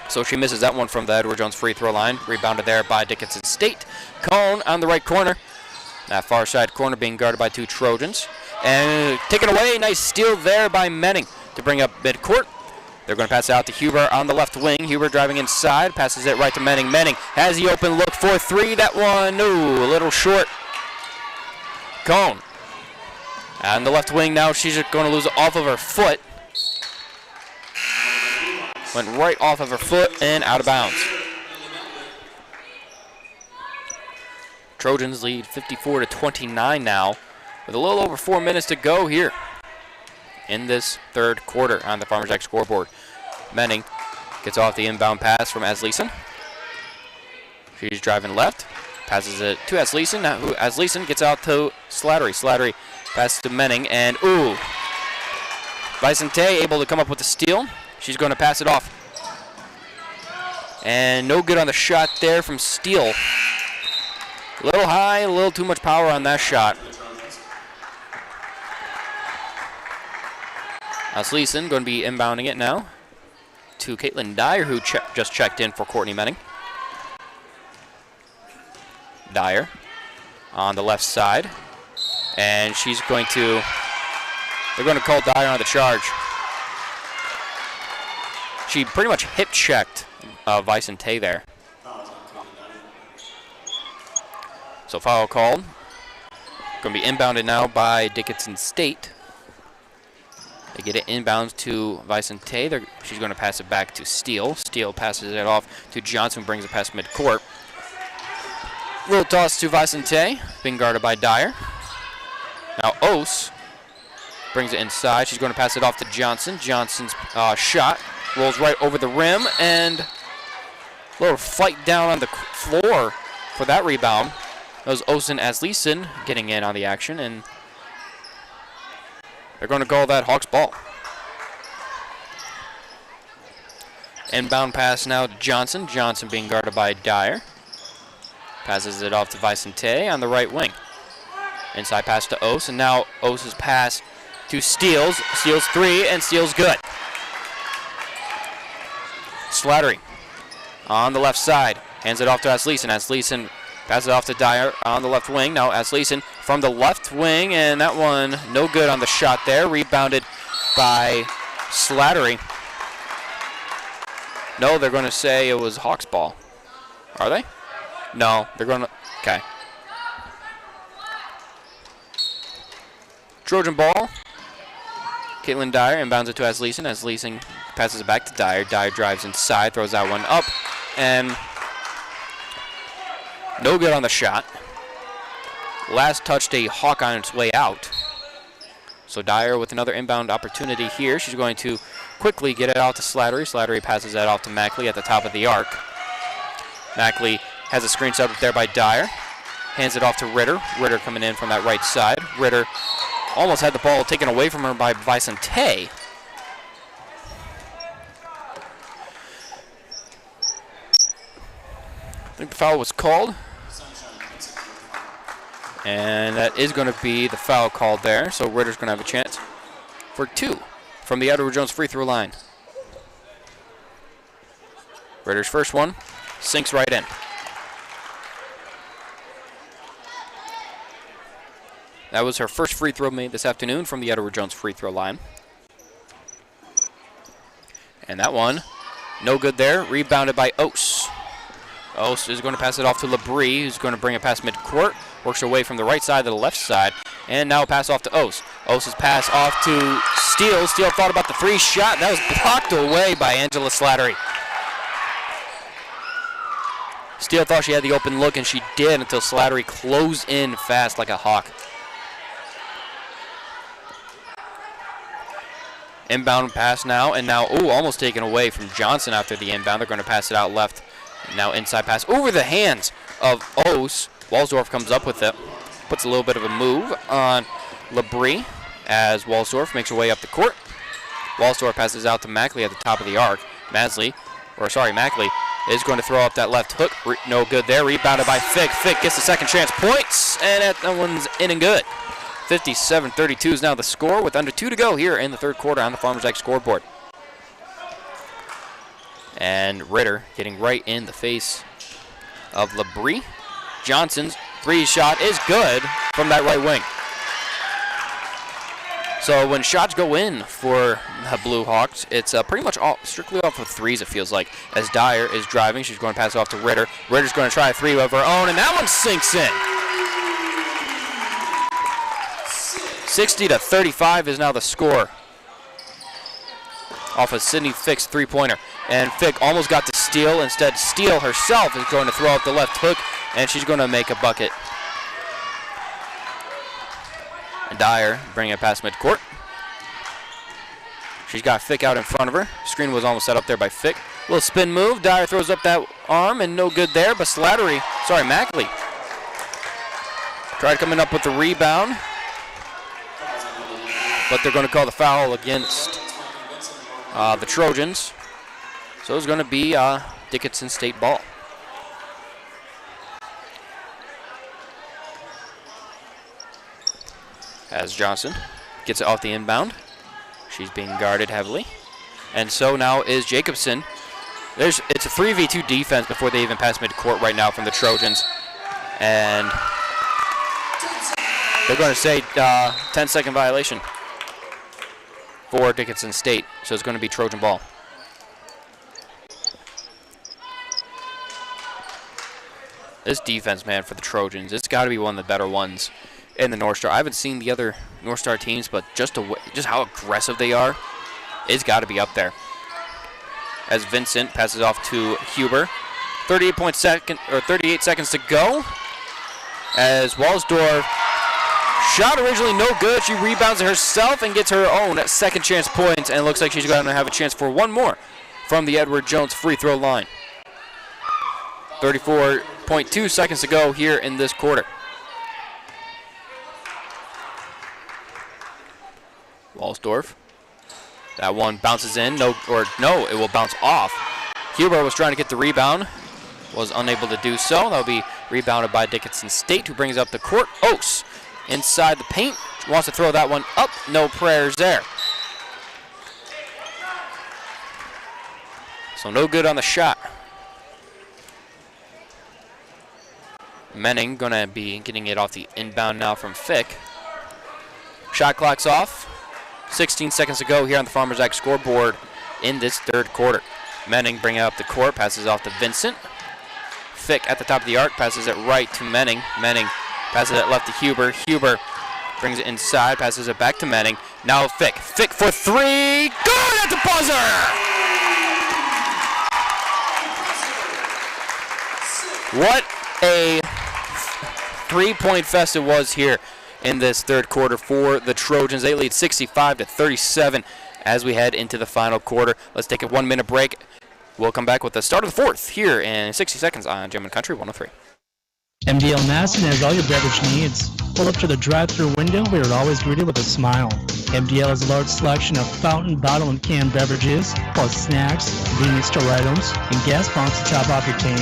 So she misses that one from the Edward Jones free throw line. Rebounded there by Dickinson State. Cone on the right corner. That far side corner being guarded by 2 Trojans. And taken away. Nice steal there by Menning to bring up midcourt. They're going to pass it out to Huber on the left wing. Huber driving inside. Passes it right to Menning. Menning has the open look for 3. That one, a little short. Cone. On the left wing now, she's going to lose it off of her foot. Went right off of her foot and out of bounds. Trojans lead 54-29 now, with a little over 4 minutes to go here in this third quarter on the Farmers X scoreboard. Menning gets off the inbound pass from Asleason. She's driving left, passes it to Asleason. Now Asleason gets out to Slattery. Slattery passes to Menning, and Vicente able to come up with the steal. She's going to pass it off. And no good on the shot there from Steele. A little high, a little too much power on that shot. Asleason going to be inbounding it now to Caitlin Dyer, who just checked in for Courtney Menning. Dyer on the left side. And she's going to, they're going to call Dyer on the charge. She pretty much hip checked Vicente there. So foul called. Going to be inbounded now by Dickinson State. They get it inbounds to Vicente. She's going to pass it back to Steele. Steele passes it off to Johnson, brings it past midcourt. Little toss to Vicente, being guarded by Dyer. Now Ose brings it inside. She's going to pass it off to Johnson. Johnson's shot rolls right over the rim, and a little fight down on the floor for that rebound. That was Ose and Asleason getting in on the action, and they're going to call that Hawks ball. Inbound pass now to Johnson. Johnson being guarded by Dyer. Passes it off to Vicente on the right wing. Inside pass to Ose, and now Ose's pass to Steele. Steele's 3, and Steele's good. Slattery on the left side. Hands it off to Asleason. Asleason passes it off to Dyer on the left wing. Now Asleason from the left wing, and that one no good on the shot there. Rebounded by Slattery. No, they're going to say it was Hawks ball. Are they? No, they're going to, okay. Trojan ball. Caitlin Dyer inbounds it to Asleason. Asleason passes it back to Dyer. Dyer drives inside, throws that one up, and no good on the shot. Last touched a Hawk on its way out. So Dyer with another inbound opportunity here. She's going to quickly get it out to Slattery. Slattery passes that off to Mackley at the top of the arc. Mackley has a screen set up there by Dyer. Hands it off to Ritter. Ritter coming in from that right side. Ritter almost had the ball taken away from her by Vicente. I think the foul was called. And that is going to be the foul called there. So Ritter's going to have a chance for 2 from the Edward Jones free throw line. Ritter's first one sinks right in. That was her first free throw made this afternoon from the Edward Jones free throw line. And that one, no good there. Rebounded by Ose. Ose is going to pass it off to Labrie, who's going to bring it past midcourt. Works her way from the right side to the left side. And now a pass off to Ose. Ose's pass off to Steele. Steele thought about the 3 shot. That was blocked away by Angela Slattery. Steele thought she had the open look, and she did until Slattery closed in fast like a hawk. Inbound pass now, and now, almost taken away from Johnson after the inbound. They're going to pass it out left. And now inside pass over the hands of Ose. Walsdorf comes up with it. Puts a little bit of a move on Labrie as Walsdorf makes her way up the court. Walsdorf passes out to Mackley at the top of the arc. Mackley is going to throw up that left hook. No good there. Rebounded by Fick. Fick gets the second chance points, and that one's in and good 57-32 is now the score with under 2 to go here in the third quarter on the Farmers Ag scoreboard. And Ritter getting right in the face of Labrie. Johnson's 3 shot is good from that right wing. So when shots go in for the Blue Hawks, it's pretty much strictly off of threes, it feels like. As Dyer is driving, she's going to pass it off to Ritter. Ritter's going to try a 3 of her own, and that one sinks in. 60-35 is now the score off of Sydney Fick's 3-pointer. And Fick almost got to steal. Instead, Steele herself is going to throw up the left hook, and she's going to make a bucket. And Dyer bringing it past midcourt. She's got Fick out in front of her. Screen was almost set up there by Fick. Little spin move. Dyer throws up that arm, and no good there. But Mackley tried coming up with the rebound. But they're going to call the foul against the Trojans. So it's going to be Dickinson State ball. As Johnson gets it off the inbound. She's being guarded heavily. And so now is Jacobson. It's a 3v2 defense before they even pass midcourt right now from the Trojans. And they're going to say 10-second violation for Dickinson State. So it's going to be Trojan ball. This defense, man, for the Trojans, it's got to be one of the better ones in the North Star. I haven't seen the other North Star teams, but just how aggressive they are, it's got to be up there. As Vincent passes off to Huber. 38 seconds to go. As Walsdorf shot originally no good. She rebounds it herself and gets her own second chance points, and it looks like she's going to have a chance for one more from the Edward Jones free throw line. 34.2 seconds to go here in this quarter. Walsdorf. That one bounces in. No, it will bounce off. Huber was trying to get the rebound. Was unable to do so. That'll be rebounded by Dickinson State, who brings up the court. Oaks inside the paint. Wants to throw that one up. No prayers there. So no good on the shot. Menning going to be getting it off the inbound now from Fick. Shot clock's off. 16 seconds to go here on the Farmers Ag scoreboard in this third quarter. Menning bringing up the court, passes off to Vincent. Fick at the top of the arc, passes it right to Menning. Menning passes it left to Huber. Huber brings it inside, passes it back to Menning. Now Fick. Fick for 3. Good at the buzzer! What a 3-point fest it was here in this third quarter for the Trojans. They lead 65-37 as we head into the final quarter. Let's take a 1-minute break. We'll come back with the start of the fourth here in 60 seconds on German Country 103. MDL Madison has all your beverage needs. Pull up to the drive-thru window where you're always greeted with a smile. MDL has a large selection of fountain, bottle, and canned beverages, plus snacks, convenience store items, and gas pumps to top off your tank.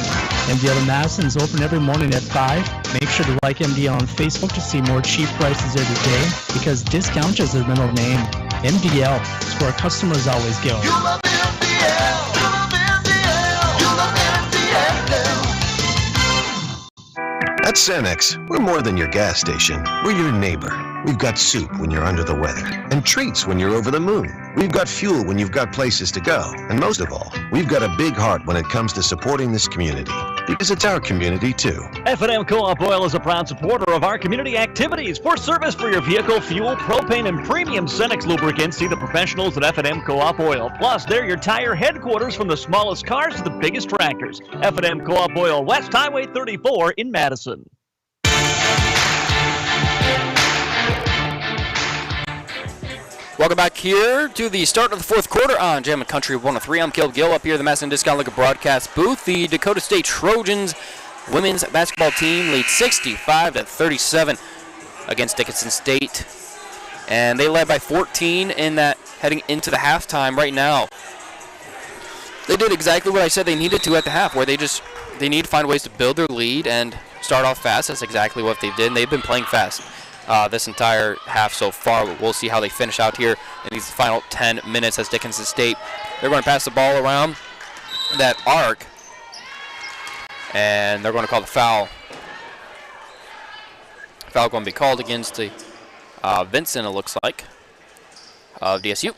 MDL in Madison is open every morning at 5. Make sure to like MDL on Facebook to see more cheap prices every day, because discount is their middle name. MDL is where customers always go. You love MDL. You love MDL. You love MDL. At Cenex, we're more than your gas station. We're your neighbor. We've got soup when you're under the weather, and treats when you're over the moon. We've got fuel when you've got places to go. And most of all, we've got a big heart when it comes to supporting this community, because it's our community too. F&M Co-op Oil is a proud supporter of our community activities. For service for your vehicle, fuel, propane, and premium Cenex lubricants, see the professionals at F&M Co-op Oil. Plus, they're your tire headquarters from the smallest cars to the biggest tractors. F&M Co-op Oil, West Highway 34 in Madison. Welcome back here to the start of the fourth quarter on Jammin' Country 103. I'm Caleb Gill up here at the Madison Discount Liquor broadcast booth. The Dakota State Trojans women's basketball team leads 65-37 against Dickinson State. And they led by 14 in that heading into the halftime right now. They did exactly what I said they needed to at the half, where they need to find ways to build their lead and start off fast. That's exactly what they did, and they've been playing fast. this entire half so far. But we'll see how they finish out here in these final 10 minutes as Dickinson State. They're going to pass the ball around that arc, and they're going to call the foul. Foul going to be called against the Vincent, it looks like, of DSU.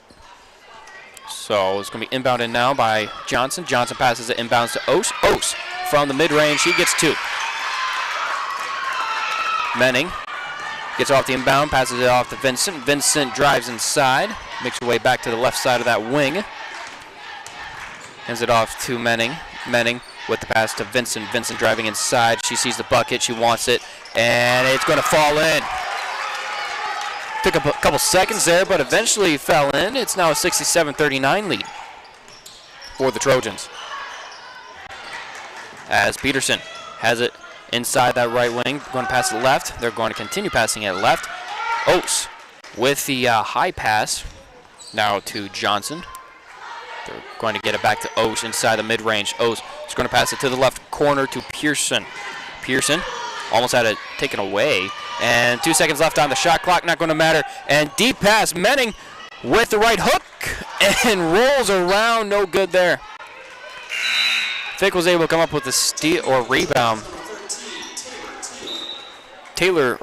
So it's going to be inbounded now by Johnson. Johnson passes it inbounds to Ose. Ose from the mid-range, he gets 2. Menning gets off the inbound, passes it off to Vincent. Vincent drives inside, makes her way back to the left side of that wing. Hands it off to Menning. Menning with the pass to Vincent. Vincent driving inside. She sees the bucket. She wants it, and it's going to fall in. Took a couple seconds there, but eventually fell in. It's now a 67-39 lead for the Trojans. As Peterson has it inside that right wing, going to pass it left. They're going to continue passing it left. Oates with the high pass now to Johnson. They're going to get it back to Oates inside the mid-range. Oates is going to pass it to the left corner to Pearson. Pearson almost had it taken away. And 2 seconds left on the shot clock, not going to matter. And deep pass, Menning with the right hook and rolls around, no good there. Fick was able to come up with a steal or rebound. Tabor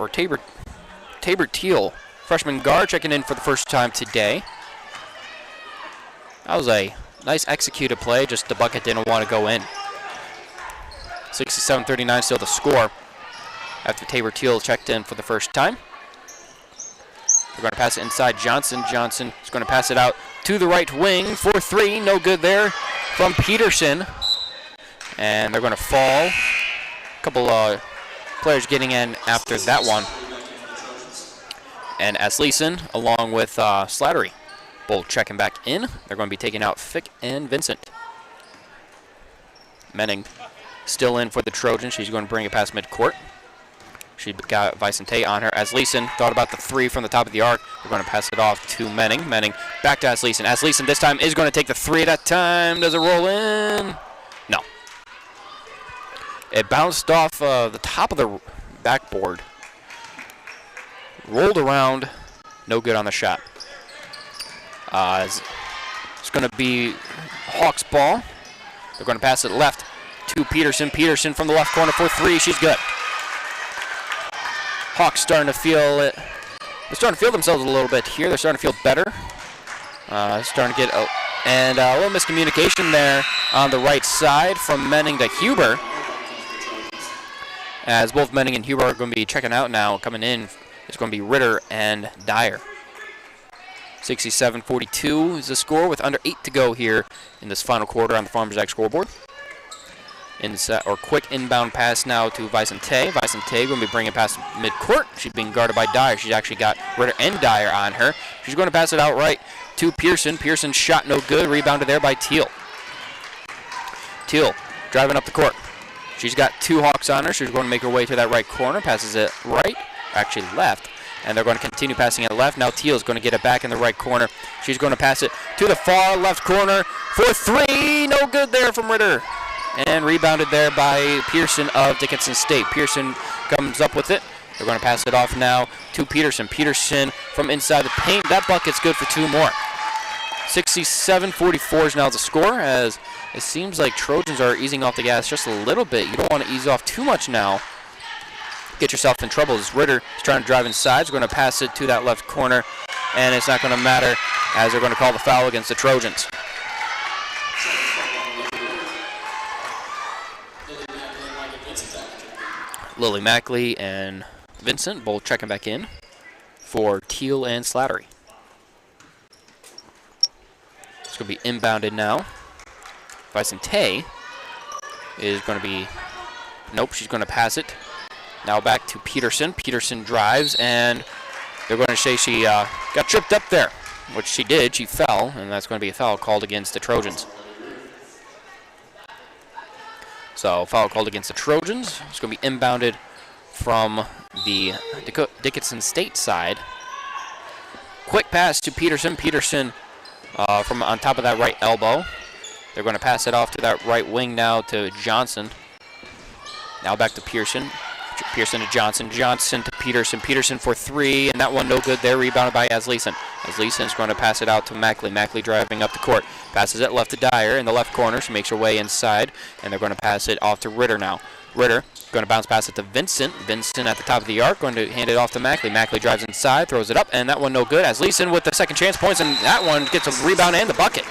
Teal, freshman guard, checking in for the first time today. That was a nice executed play, just the bucket didn't want to go in. 67-39 still the score after Tabor Teal checked in for the first time. They're going to pass it inside Johnson. Johnson is going to pass it out to the right wing for 3. No good there from Peterson. And they're going to fall. A couple players getting in after that one. And Asleason along with Slattery both checking back in. They're going to be taking out Fick and Vincent. Menning still in for the Trojans. She's going to bring it past midcourt. She got Vicente on her. Asleason thought about the 3 from the top of the arc. We're going to pass it off to Menning. Menning back to Asleason. Asleason this time is going to take the 3 at that time. Does it roll in? No. It bounced off the top of the backboard. Rolled around. No good on the shot. It's going to be Hawks ball. They're going to pass it left to Peterson. Peterson from the left corner for 3. She's good. Hawks starting to feel it. They're starting to feel themselves a little bit here. They're starting to feel better. Starting to get a little miscommunication there on the right side from Menning to Huber. As both Menning and Huber are going to be checking out now. Coming in is going to be Ritter and Dyer. 67-42 is the score with under 8 to go here in this final quarter on the Farmers Ag scoreboard. Quick inbound pass now to Vicente. Vicente going to be bringing it past midcourt. She's being guarded by Dyer. She's actually got Ritter and Dyer on her. She's going to pass it out right to Pearson. Pearson's shot no good. Rebounded there by Teal. Teal driving up the court. She's got 2 Hawks on her. She's going to make her way to that right corner. Passes it right, actually left. And they're going to continue passing it left. Now Teal is going to get it back in the right corner. She's going to pass it to the far left corner for 3. No good there from Ritter. And rebounded there by Pearson of Dickinson State. Pearson comes up with it. They're going to pass it off now to Peterson. Peterson from inside the paint. That bucket's good for 2 more. 67-44 is now the score, as it seems like Trojans are easing off the gas just a little bit. You don't want to ease off too much now. Get yourself in trouble as Ritter is trying to drive inside. He's going to pass it to that left corner, and it's not going to matter as they're going to call the foul against the Trojans. Lily Mackley and Vincent both checking back in for Teal and Slattery. It's going to be inbounded now. Vicente is going to be, nope, she's going to pass it. Now back to Peterson. Peterson drives, and they're going to say she got tripped up there, which she did. She fell, and that's going to be a foul called against the Trojans. So foul called against the Trojans. It's going to be inbounded from the Dickinson State side. Quick pass to Peterson. Peterson from on top of that right elbow. They're going to pass it off to that right wing now to Johnson. Now back to Pearson. Pearson to Johnson. Johnson to Peterson. Peterson for three, and that one no good there. Rebounded by Asleason. Asleason's going to pass it out to Mackley. Mackley driving up the court. Passes it left to Dyer in the left corner. She makes her way inside, and they're going to pass it off to Ritter now. Ritter going to bounce pass it to Vincent. Vincent at the top of the arc, going to hand it off to Mackley. Mackley drives inside, throws it up, and that one no good. Asleason with the second chance points, and that one gets a rebound and the bucket.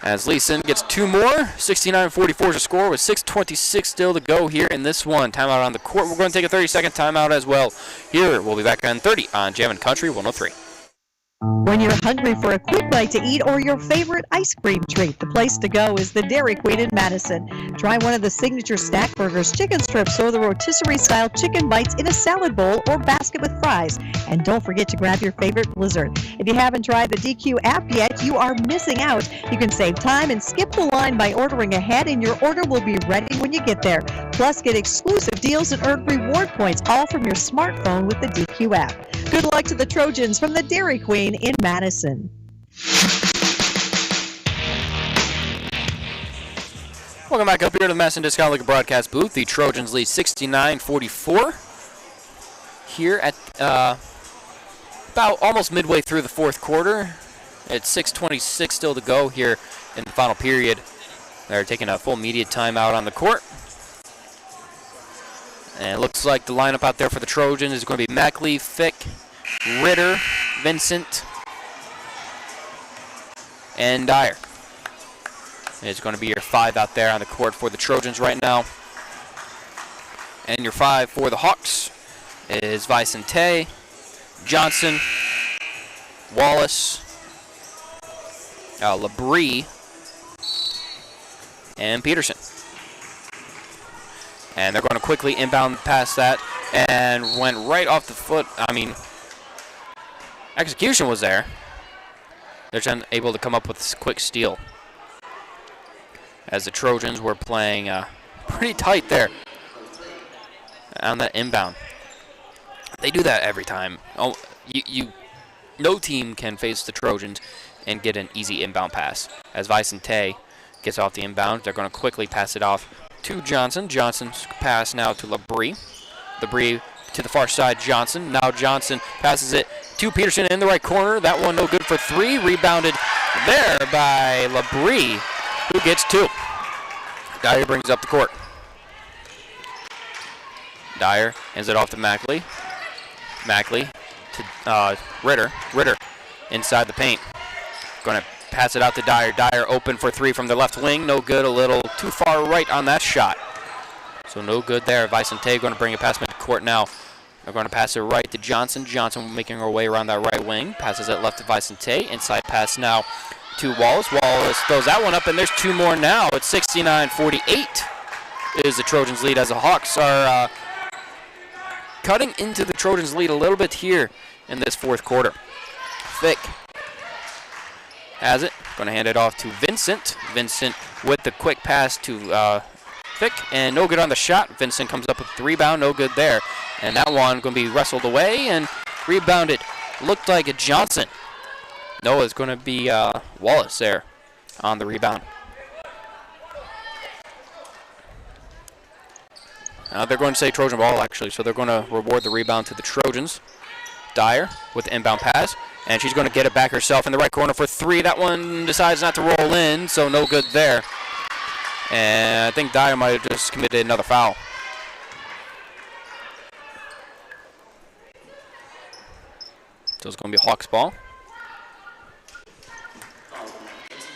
Asleason gets two more. 69-44 is the score with 6:26 still to go here in this one. Timeout on the court. We're going to take a 30-second timeout as well. Here, we'll be back on 30 on Jammin' Country 103. When you're hungry for a quick bite to eat or your favorite ice cream treat, the place to go is the Dairy Queen in Madison. Try one of the signature snack burgers, chicken strips, or the rotisserie-style chicken bites in a salad bowl or basket with fries. And don't forget to grab your favorite Blizzard. If you haven't tried the DQ app yet, you are missing out. You can save time and skip the line by ordering ahead, and your order will be ready when you get there. Plus, get exclusive deals and earn reward points, all from your smartphone with the DQ app. Good luck to the Trojans from the Dairy Queen in Madison. Welcome back up here to the Madison Discount Liquor broadcast booth. The Trojans lead 69-44 here at about almost midway through the fourth quarter. It's 6:26 still to go here in the final period. They're taking a full media timeout on the court. And it looks like the lineup out there for the Trojans is going to be Mackley, Fick, Ritter, Vincent, and Dyer. It's going to be your five out there on the court for the Trojans right now. And your five for the Hawks is Vicente, Johnson, Wallace, Labrie, and Peterson. And they're going to quickly inbound past that and went right off the foot. I mean, execution was there. They're just able to come up with a quick steal. As the Trojans were playing pretty tight there on that inbound. They do that every time. Oh, no team can face the Trojans and get an easy inbound pass. As Vicente gets off the inbound, they're going to quickly pass it off to Johnson. Johnson's pass now to Labrie. Labrie to the far side, Johnson. Now Johnson passes it to Peterson in the right corner. That one no good for three. Rebounded there by Labrie, who gets two. Dyer brings up the court. Dyer hands it off to Mackley. Mackley to Ritter. Ritter inside the paint. Going to pass it out to Dyer. Dyer open for three from the left wing. No good. A little too far right on that shot. So no good there. Vicente going to bring it past midcourt now. They're going to pass it right to Johnson. Johnson making her way around that right wing. Passes it left to Vicente. Inside pass now to Wallace. Wallace throws that one up, and there's two more now. It's 69-48 is the Trojans' lead as the Hawks are cutting into the Trojans' lead a little bit here in this fourth quarter. Fick has it. Going to hand it off to Vincent. Vincent with the quick pass to Fick, and no good on the shot. Vincent comes up with the rebound. No good there. And that one going to be wrestled away and rebounded. Looked like a Johnson. No, it's going to be Wallace there on the rebound. They're going to say Trojan ball, actually, so they're going to reward the rebound to the Trojans. Dyer with the inbound pass, and she's going to get it back herself in the right corner for three. That one decides not to roll in, so no good there. And I think Dyer might have just committed another foul. So it's going to be Hawks ball.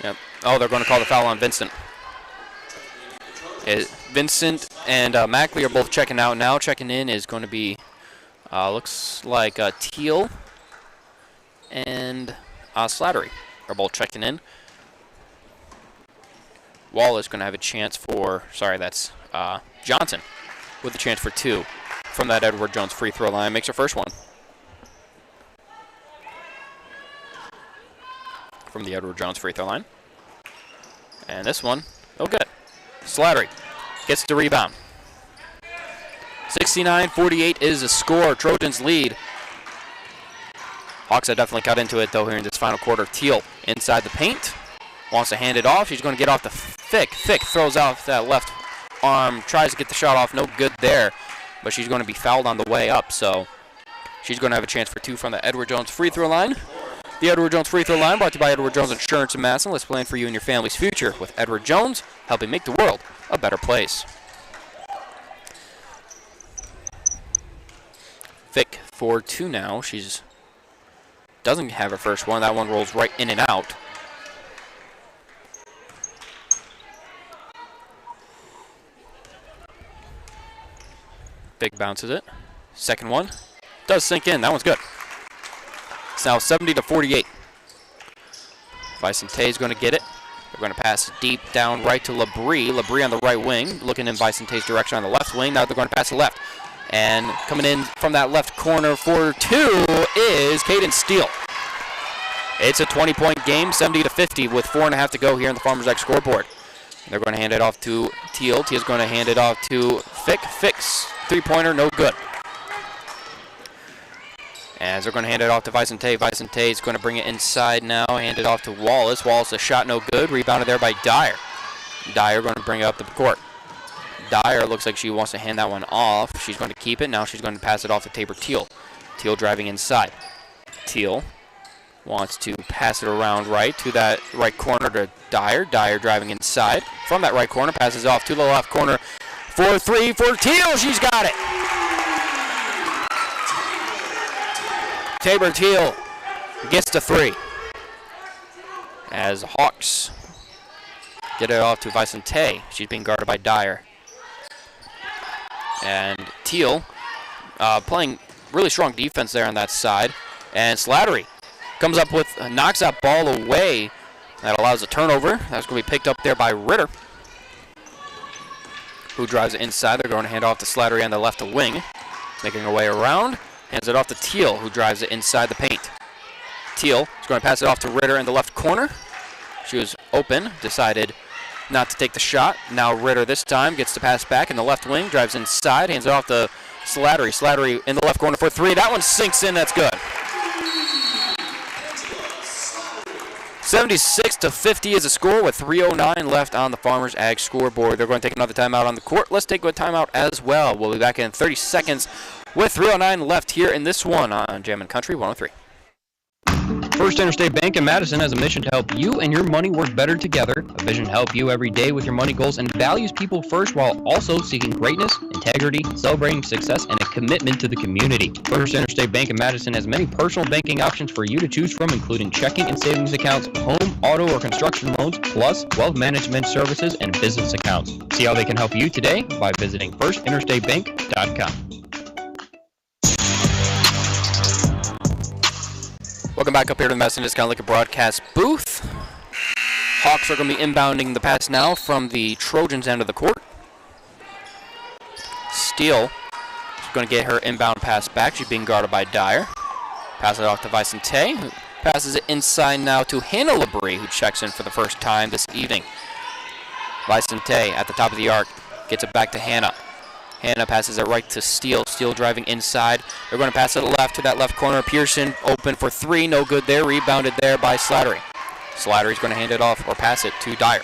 Yep. Oh, they're going to call the foul on Vincent. Vincent and Mackley are both checking out now. Checking in is going to be, looks like Teal and Slattery are both checking in. Wallace going to have a chance for, sorry, that's Johnson with a chance for two from that Edward Jones free throw line. Makes her first one. From the Edward Jones free throw line. And this one, oh good. Slattery gets the rebound. 69-48 is the score. Trojans lead. Hawks have definitely cut into it though here in this final quarter. Teal inside the paint. Wants to hand it off. She's going to get off the Fick. Fick throws off that left arm, tries to get the shot off, no good there, but she's going to be fouled on the way up, so she's going to have a chance for 2 from the Edward Jones free throw line. The Edward Jones free throw line brought to you by Edward Jones Insurance in Madison. Let's plan for you and your family's future with Edward Jones, helping make the world a better place. Vic for 2 now. She's doesn't have her first one. That one rolls right in and out. Vic bounces it. Second one does sink in. That one's good. It's now 70-48. Vicente is going to get it. They're going to pass deep down right to Labrie. Labrie on the right wing, looking in Vicente's direction on the left wing. Now they're going to pass to left. And coming in from that left corner for 2 is Caden Steele. It's a 20-point game, 70-50, with 4.5 to go here on the Farmers X scoreboard. They're going to hand it off to Teal. Teal's going to hand it off to Fick. Fick's three-pointer, no good. As they're going to hand it off to Vicente. Vicente is going to bring it inside now, hand it off to Wallace. Wallace, a shot no good, rebounded there by Dyer. Dyer going to bring it up the court. Dyer looks like she wants to hand that one off. She's going to keep it. Now she's going to pass it off to Tabor Teal. Teal driving inside. Teal wants to pass it around right to that right corner to Dyer. Dyer driving inside. From that right corner, passes off to the left corner for 3 for Teal. She's got it. Tabor Teal gets to 3. As Hawks get it off to Vicente. She's being guarded by Dyer. And Teal playing really strong defense there on that side. And Slattery comes up with, knocks that ball away. That allows a turnover. That's going to be picked up there by Ritter, who drives it inside. They're going to hand off to Slattery on the left wing. Making her way around. Hands it off to Teal, who drives it inside the paint. Teal is going to pass it off to Ritter in the left corner. She was open, decided not to take the shot. Now Ritter this time gets the pass back in the left wing, drives inside, hands it off to Slattery. Slattery in the left corner for 3. That one sinks in, that's good. 76-50 is the score with 3:09 left on the Farmers Ag scoreboard. They're going to take another timeout on the court. Let's take a timeout as well. We'll be back in 30 seconds with 3:09 left here in this one on Jammin' Country 103. First Interstate Bank in Madison has a mission to help you and your money work better together, a vision to help you every day with your money goals, and values people first while also seeking greatness, integrity, celebrating success, and a commitment to the community. First Interstate Bank in Madison has many personal banking options for you to choose from, including checking and savings accounts, home, auto, or construction loans, plus wealth management services and business accounts. See how they can help you today by visiting firstinterstatebank.com. Welcome back up here to the Madison Discount Liquor broadcast booth. Hawks are going to be inbounding the pass now from the Trojans end of the court. Steele is going to get her inbound pass back. She's being guarded by Dyer. Pass it off to Vicente, who passes it inside now to Hannah Labrie, who checks in for the first time this evening. Vicente at the top of the arc gets it back to Hannah. Hannah passes it right to Steele. Steele driving inside. They're going to pass it left to that left corner. Pearson open for 3. No good there. Rebounded there by Slattery. Slattery's going to hand it off or pass it to Dyer.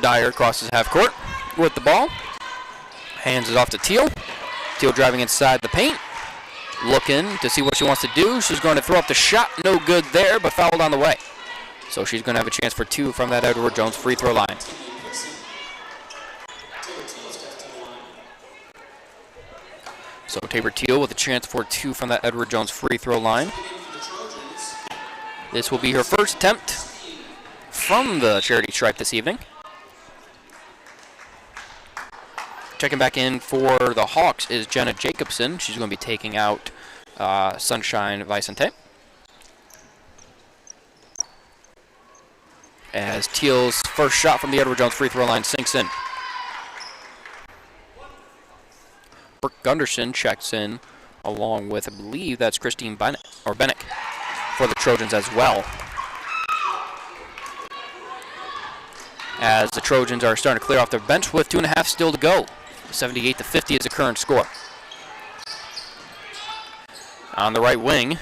Dyer crosses half court with the ball. Hands it off to Teal. Teal driving inside the paint. Looking to see what she wants to do. She's going to throw up the shot. No good there, but fouled on the way. So she's going to have a chance for 2 from that Edward Jones free throw line. So Tabor Teal with a chance for 2 from that Edward Jones free throw line. This will be her first attempt from the charity stripe this evening. Checking back in for the Hawks is Jenna Jacobson. She's going to be taking out Sunshine Vicente. As Teal's first shot from the Edward Jones free throw line sinks in. Brooke Gunderson checks in along with, I believe that's Christine Bennick for the Trojans as well. As the Trojans are starting to clear off their bench with 2.5 still to go. 78-50 is the current score. On the right wing,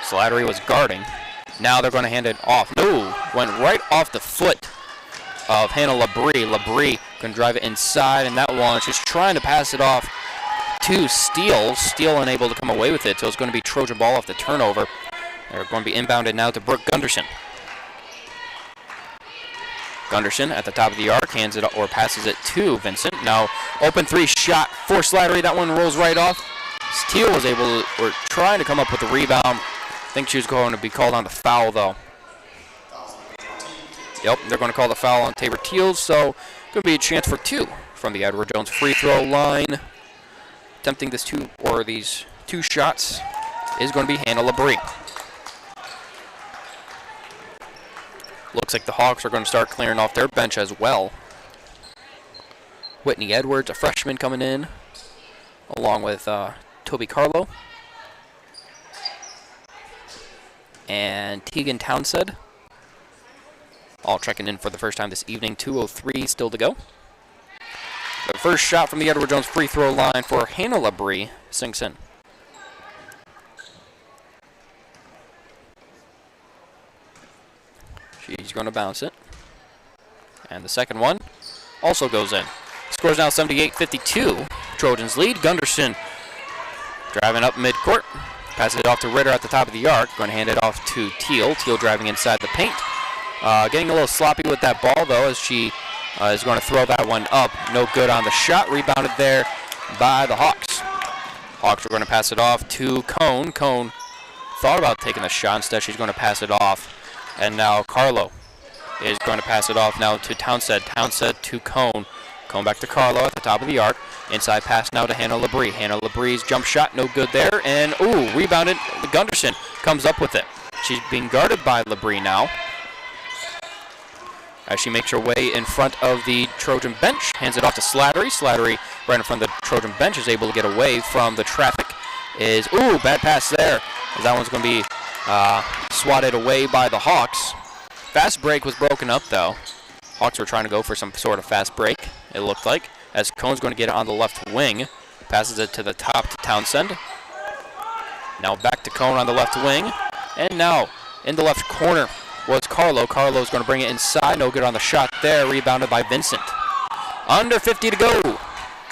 Slattery was guarding. Now they're going to hand it off. No, went right off the foot of Hannah Labrie. Labrie Going to drive it inside, and that one, she's trying to pass it off to Steele. Steele unable to come away with it, so it's going to be Trojan ball off the turnover. They're going to be inbounded now to Brooke Gunderson. Gunderson at the top of the arc hands it or passes it to Vincent. Now open three shot for Slattery. That one rolls right off. Steele was able to, or trying to come up with the rebound. I think she was going to be called on the foul though. Yep, they're going to call the foul on Tabor Teals, so going to be a chance for two from the Edward Jones free throw line. Attempting these two shots is going to be Hannah Labrie. Looks like the Hawks are going to start clearing off their bench as well. Whitney Edwards, a freshman, coming in, along with Toby Carlo and Tegan Townsend. All checking in for the first time this evening. 2:03 still to go. The first shot from the Edward Jones free throw line for Hannah Labrie sinks in. She's going to bounce it. And the second one also goes in. Scores now 78-52. Trojans lead. Gunderson driving up midcourt. Passes it off to Ritter at the top of the arc. Going to hand it off to Teal. Teal driving inside the paint. Getting a little sloppy with that ball, though, as she is going to throw that one up. No good on the shot. Rebounded there by the Hawks. Hawks are going to pass it off to Cone. Cone thought about taking the shot. Instead, she's going to pass it off. And now Carlo is going to pass it off now to Townsend. Townsend to Cone. Cone back to Carlo at the top of the arc. Inside pass now to Hannah Labrie. Hannah Labrie's jump shot, no good there. And, rebounded. Gunderson comes up with it. She's being guarded by Labrie now, as she makes her way in front of the Trojan bench. Hands it off to Slattery. Slattery, right in front of the Trojan bench, is able to get away from the traffic. Bad pass there. That one's going to be swatted away by the Hawks. Fast break was broken up, though. Hawks were trying to go for some sort of fast break, it looked like, as Cone's going to get it on the left wing. Passes it to the top to Townsend. Now back to Cone on the left wing. And now in the left corner was Carlo. Carlo's going to bring it inside. No good on the shot there. Rebounded by Vincent. Under 50 to go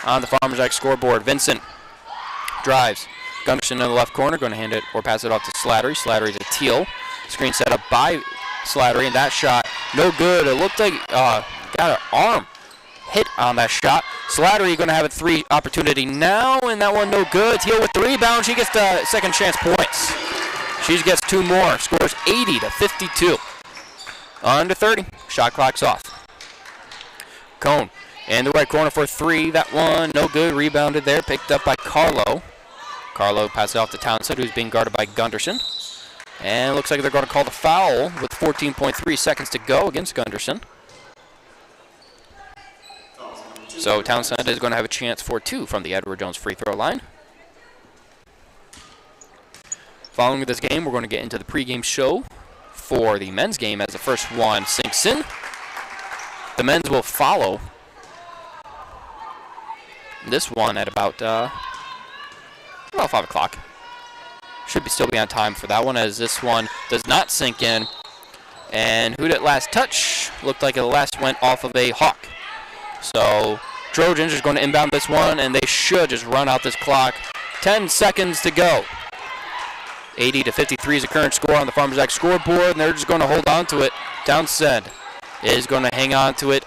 on the Farmers Act scoreboard. Vincent drives. Gunderson in the left corner. Going to hand it or pass it off to Slattery. Slattery to Teal. Screen set up by Slattery, and that shot no good. It looked like got an arm hit on that shot. Slattery going to have a three opportunity now, and that one no good. Teal with the rebound. She gets the second chance points. She gets two more. Scores 80-52. Under 30. Shot clock's off. Cone in the right corner for three. That one no good. Rebounded there. Picked up by Carlo. Carlo passes it off to Townsend, who's being guarded by Gunderson. And it looks like they're going to call the foul with 14.3 seconds to go against Gunderson. So Townsend is going to have a chance for two from the Edward Jones free throw line. Following this game, we're going to get into the pregame show for the men's game as the first one sinks in. The men's will follow this one at about 5 o'clock. Should still be on time for that one, as this one does not sink in. And who did it last touch? Looked like it last went off of a Hawk. So Trojans are going to inbound this one, and they should just run out this clock. 10 seconds to go. 80-53 is the current score on the Farmers Act scoreboard, and they're just going to hold on to it. Townsend is going to hang on to it.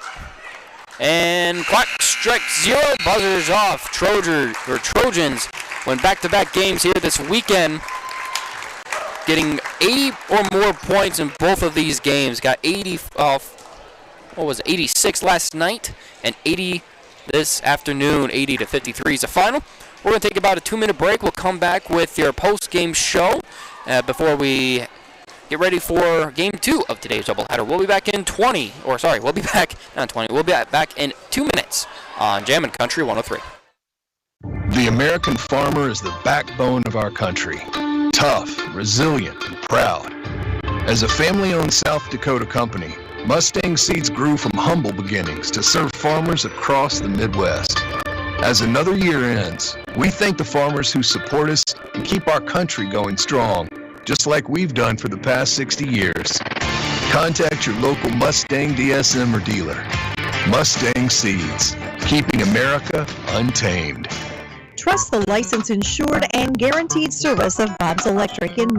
And clock strikes 0, buzzers off. Trojans went back-to-back games here this weekend, getting 80 or more points in both of these games. Got 86 last night, and 80 this afternoon. 80-53 is the final. We're going to take about a 2-minute break. We'll come back with your post-game show before we get ready for Game 2 of today's doubleheader. We'll be back in We'll be back in 2 minutes on Jammin' Country 103. The American farmer is the backbone of our country. Tough, resilient, and proud. As a family-owned South Dakota company, Mustang Seeds grew from humble beginnings to serve farmers across the Midwest. As another year ends, we thank the farmers who support us and keep our country going strong, just like we've done for the past 60 years. Contact your local Mustang DSM or dealer. Mustang Seeds, keeping America untamed. Trust the licensed, insured, and guaranteed service of Bob's Electric in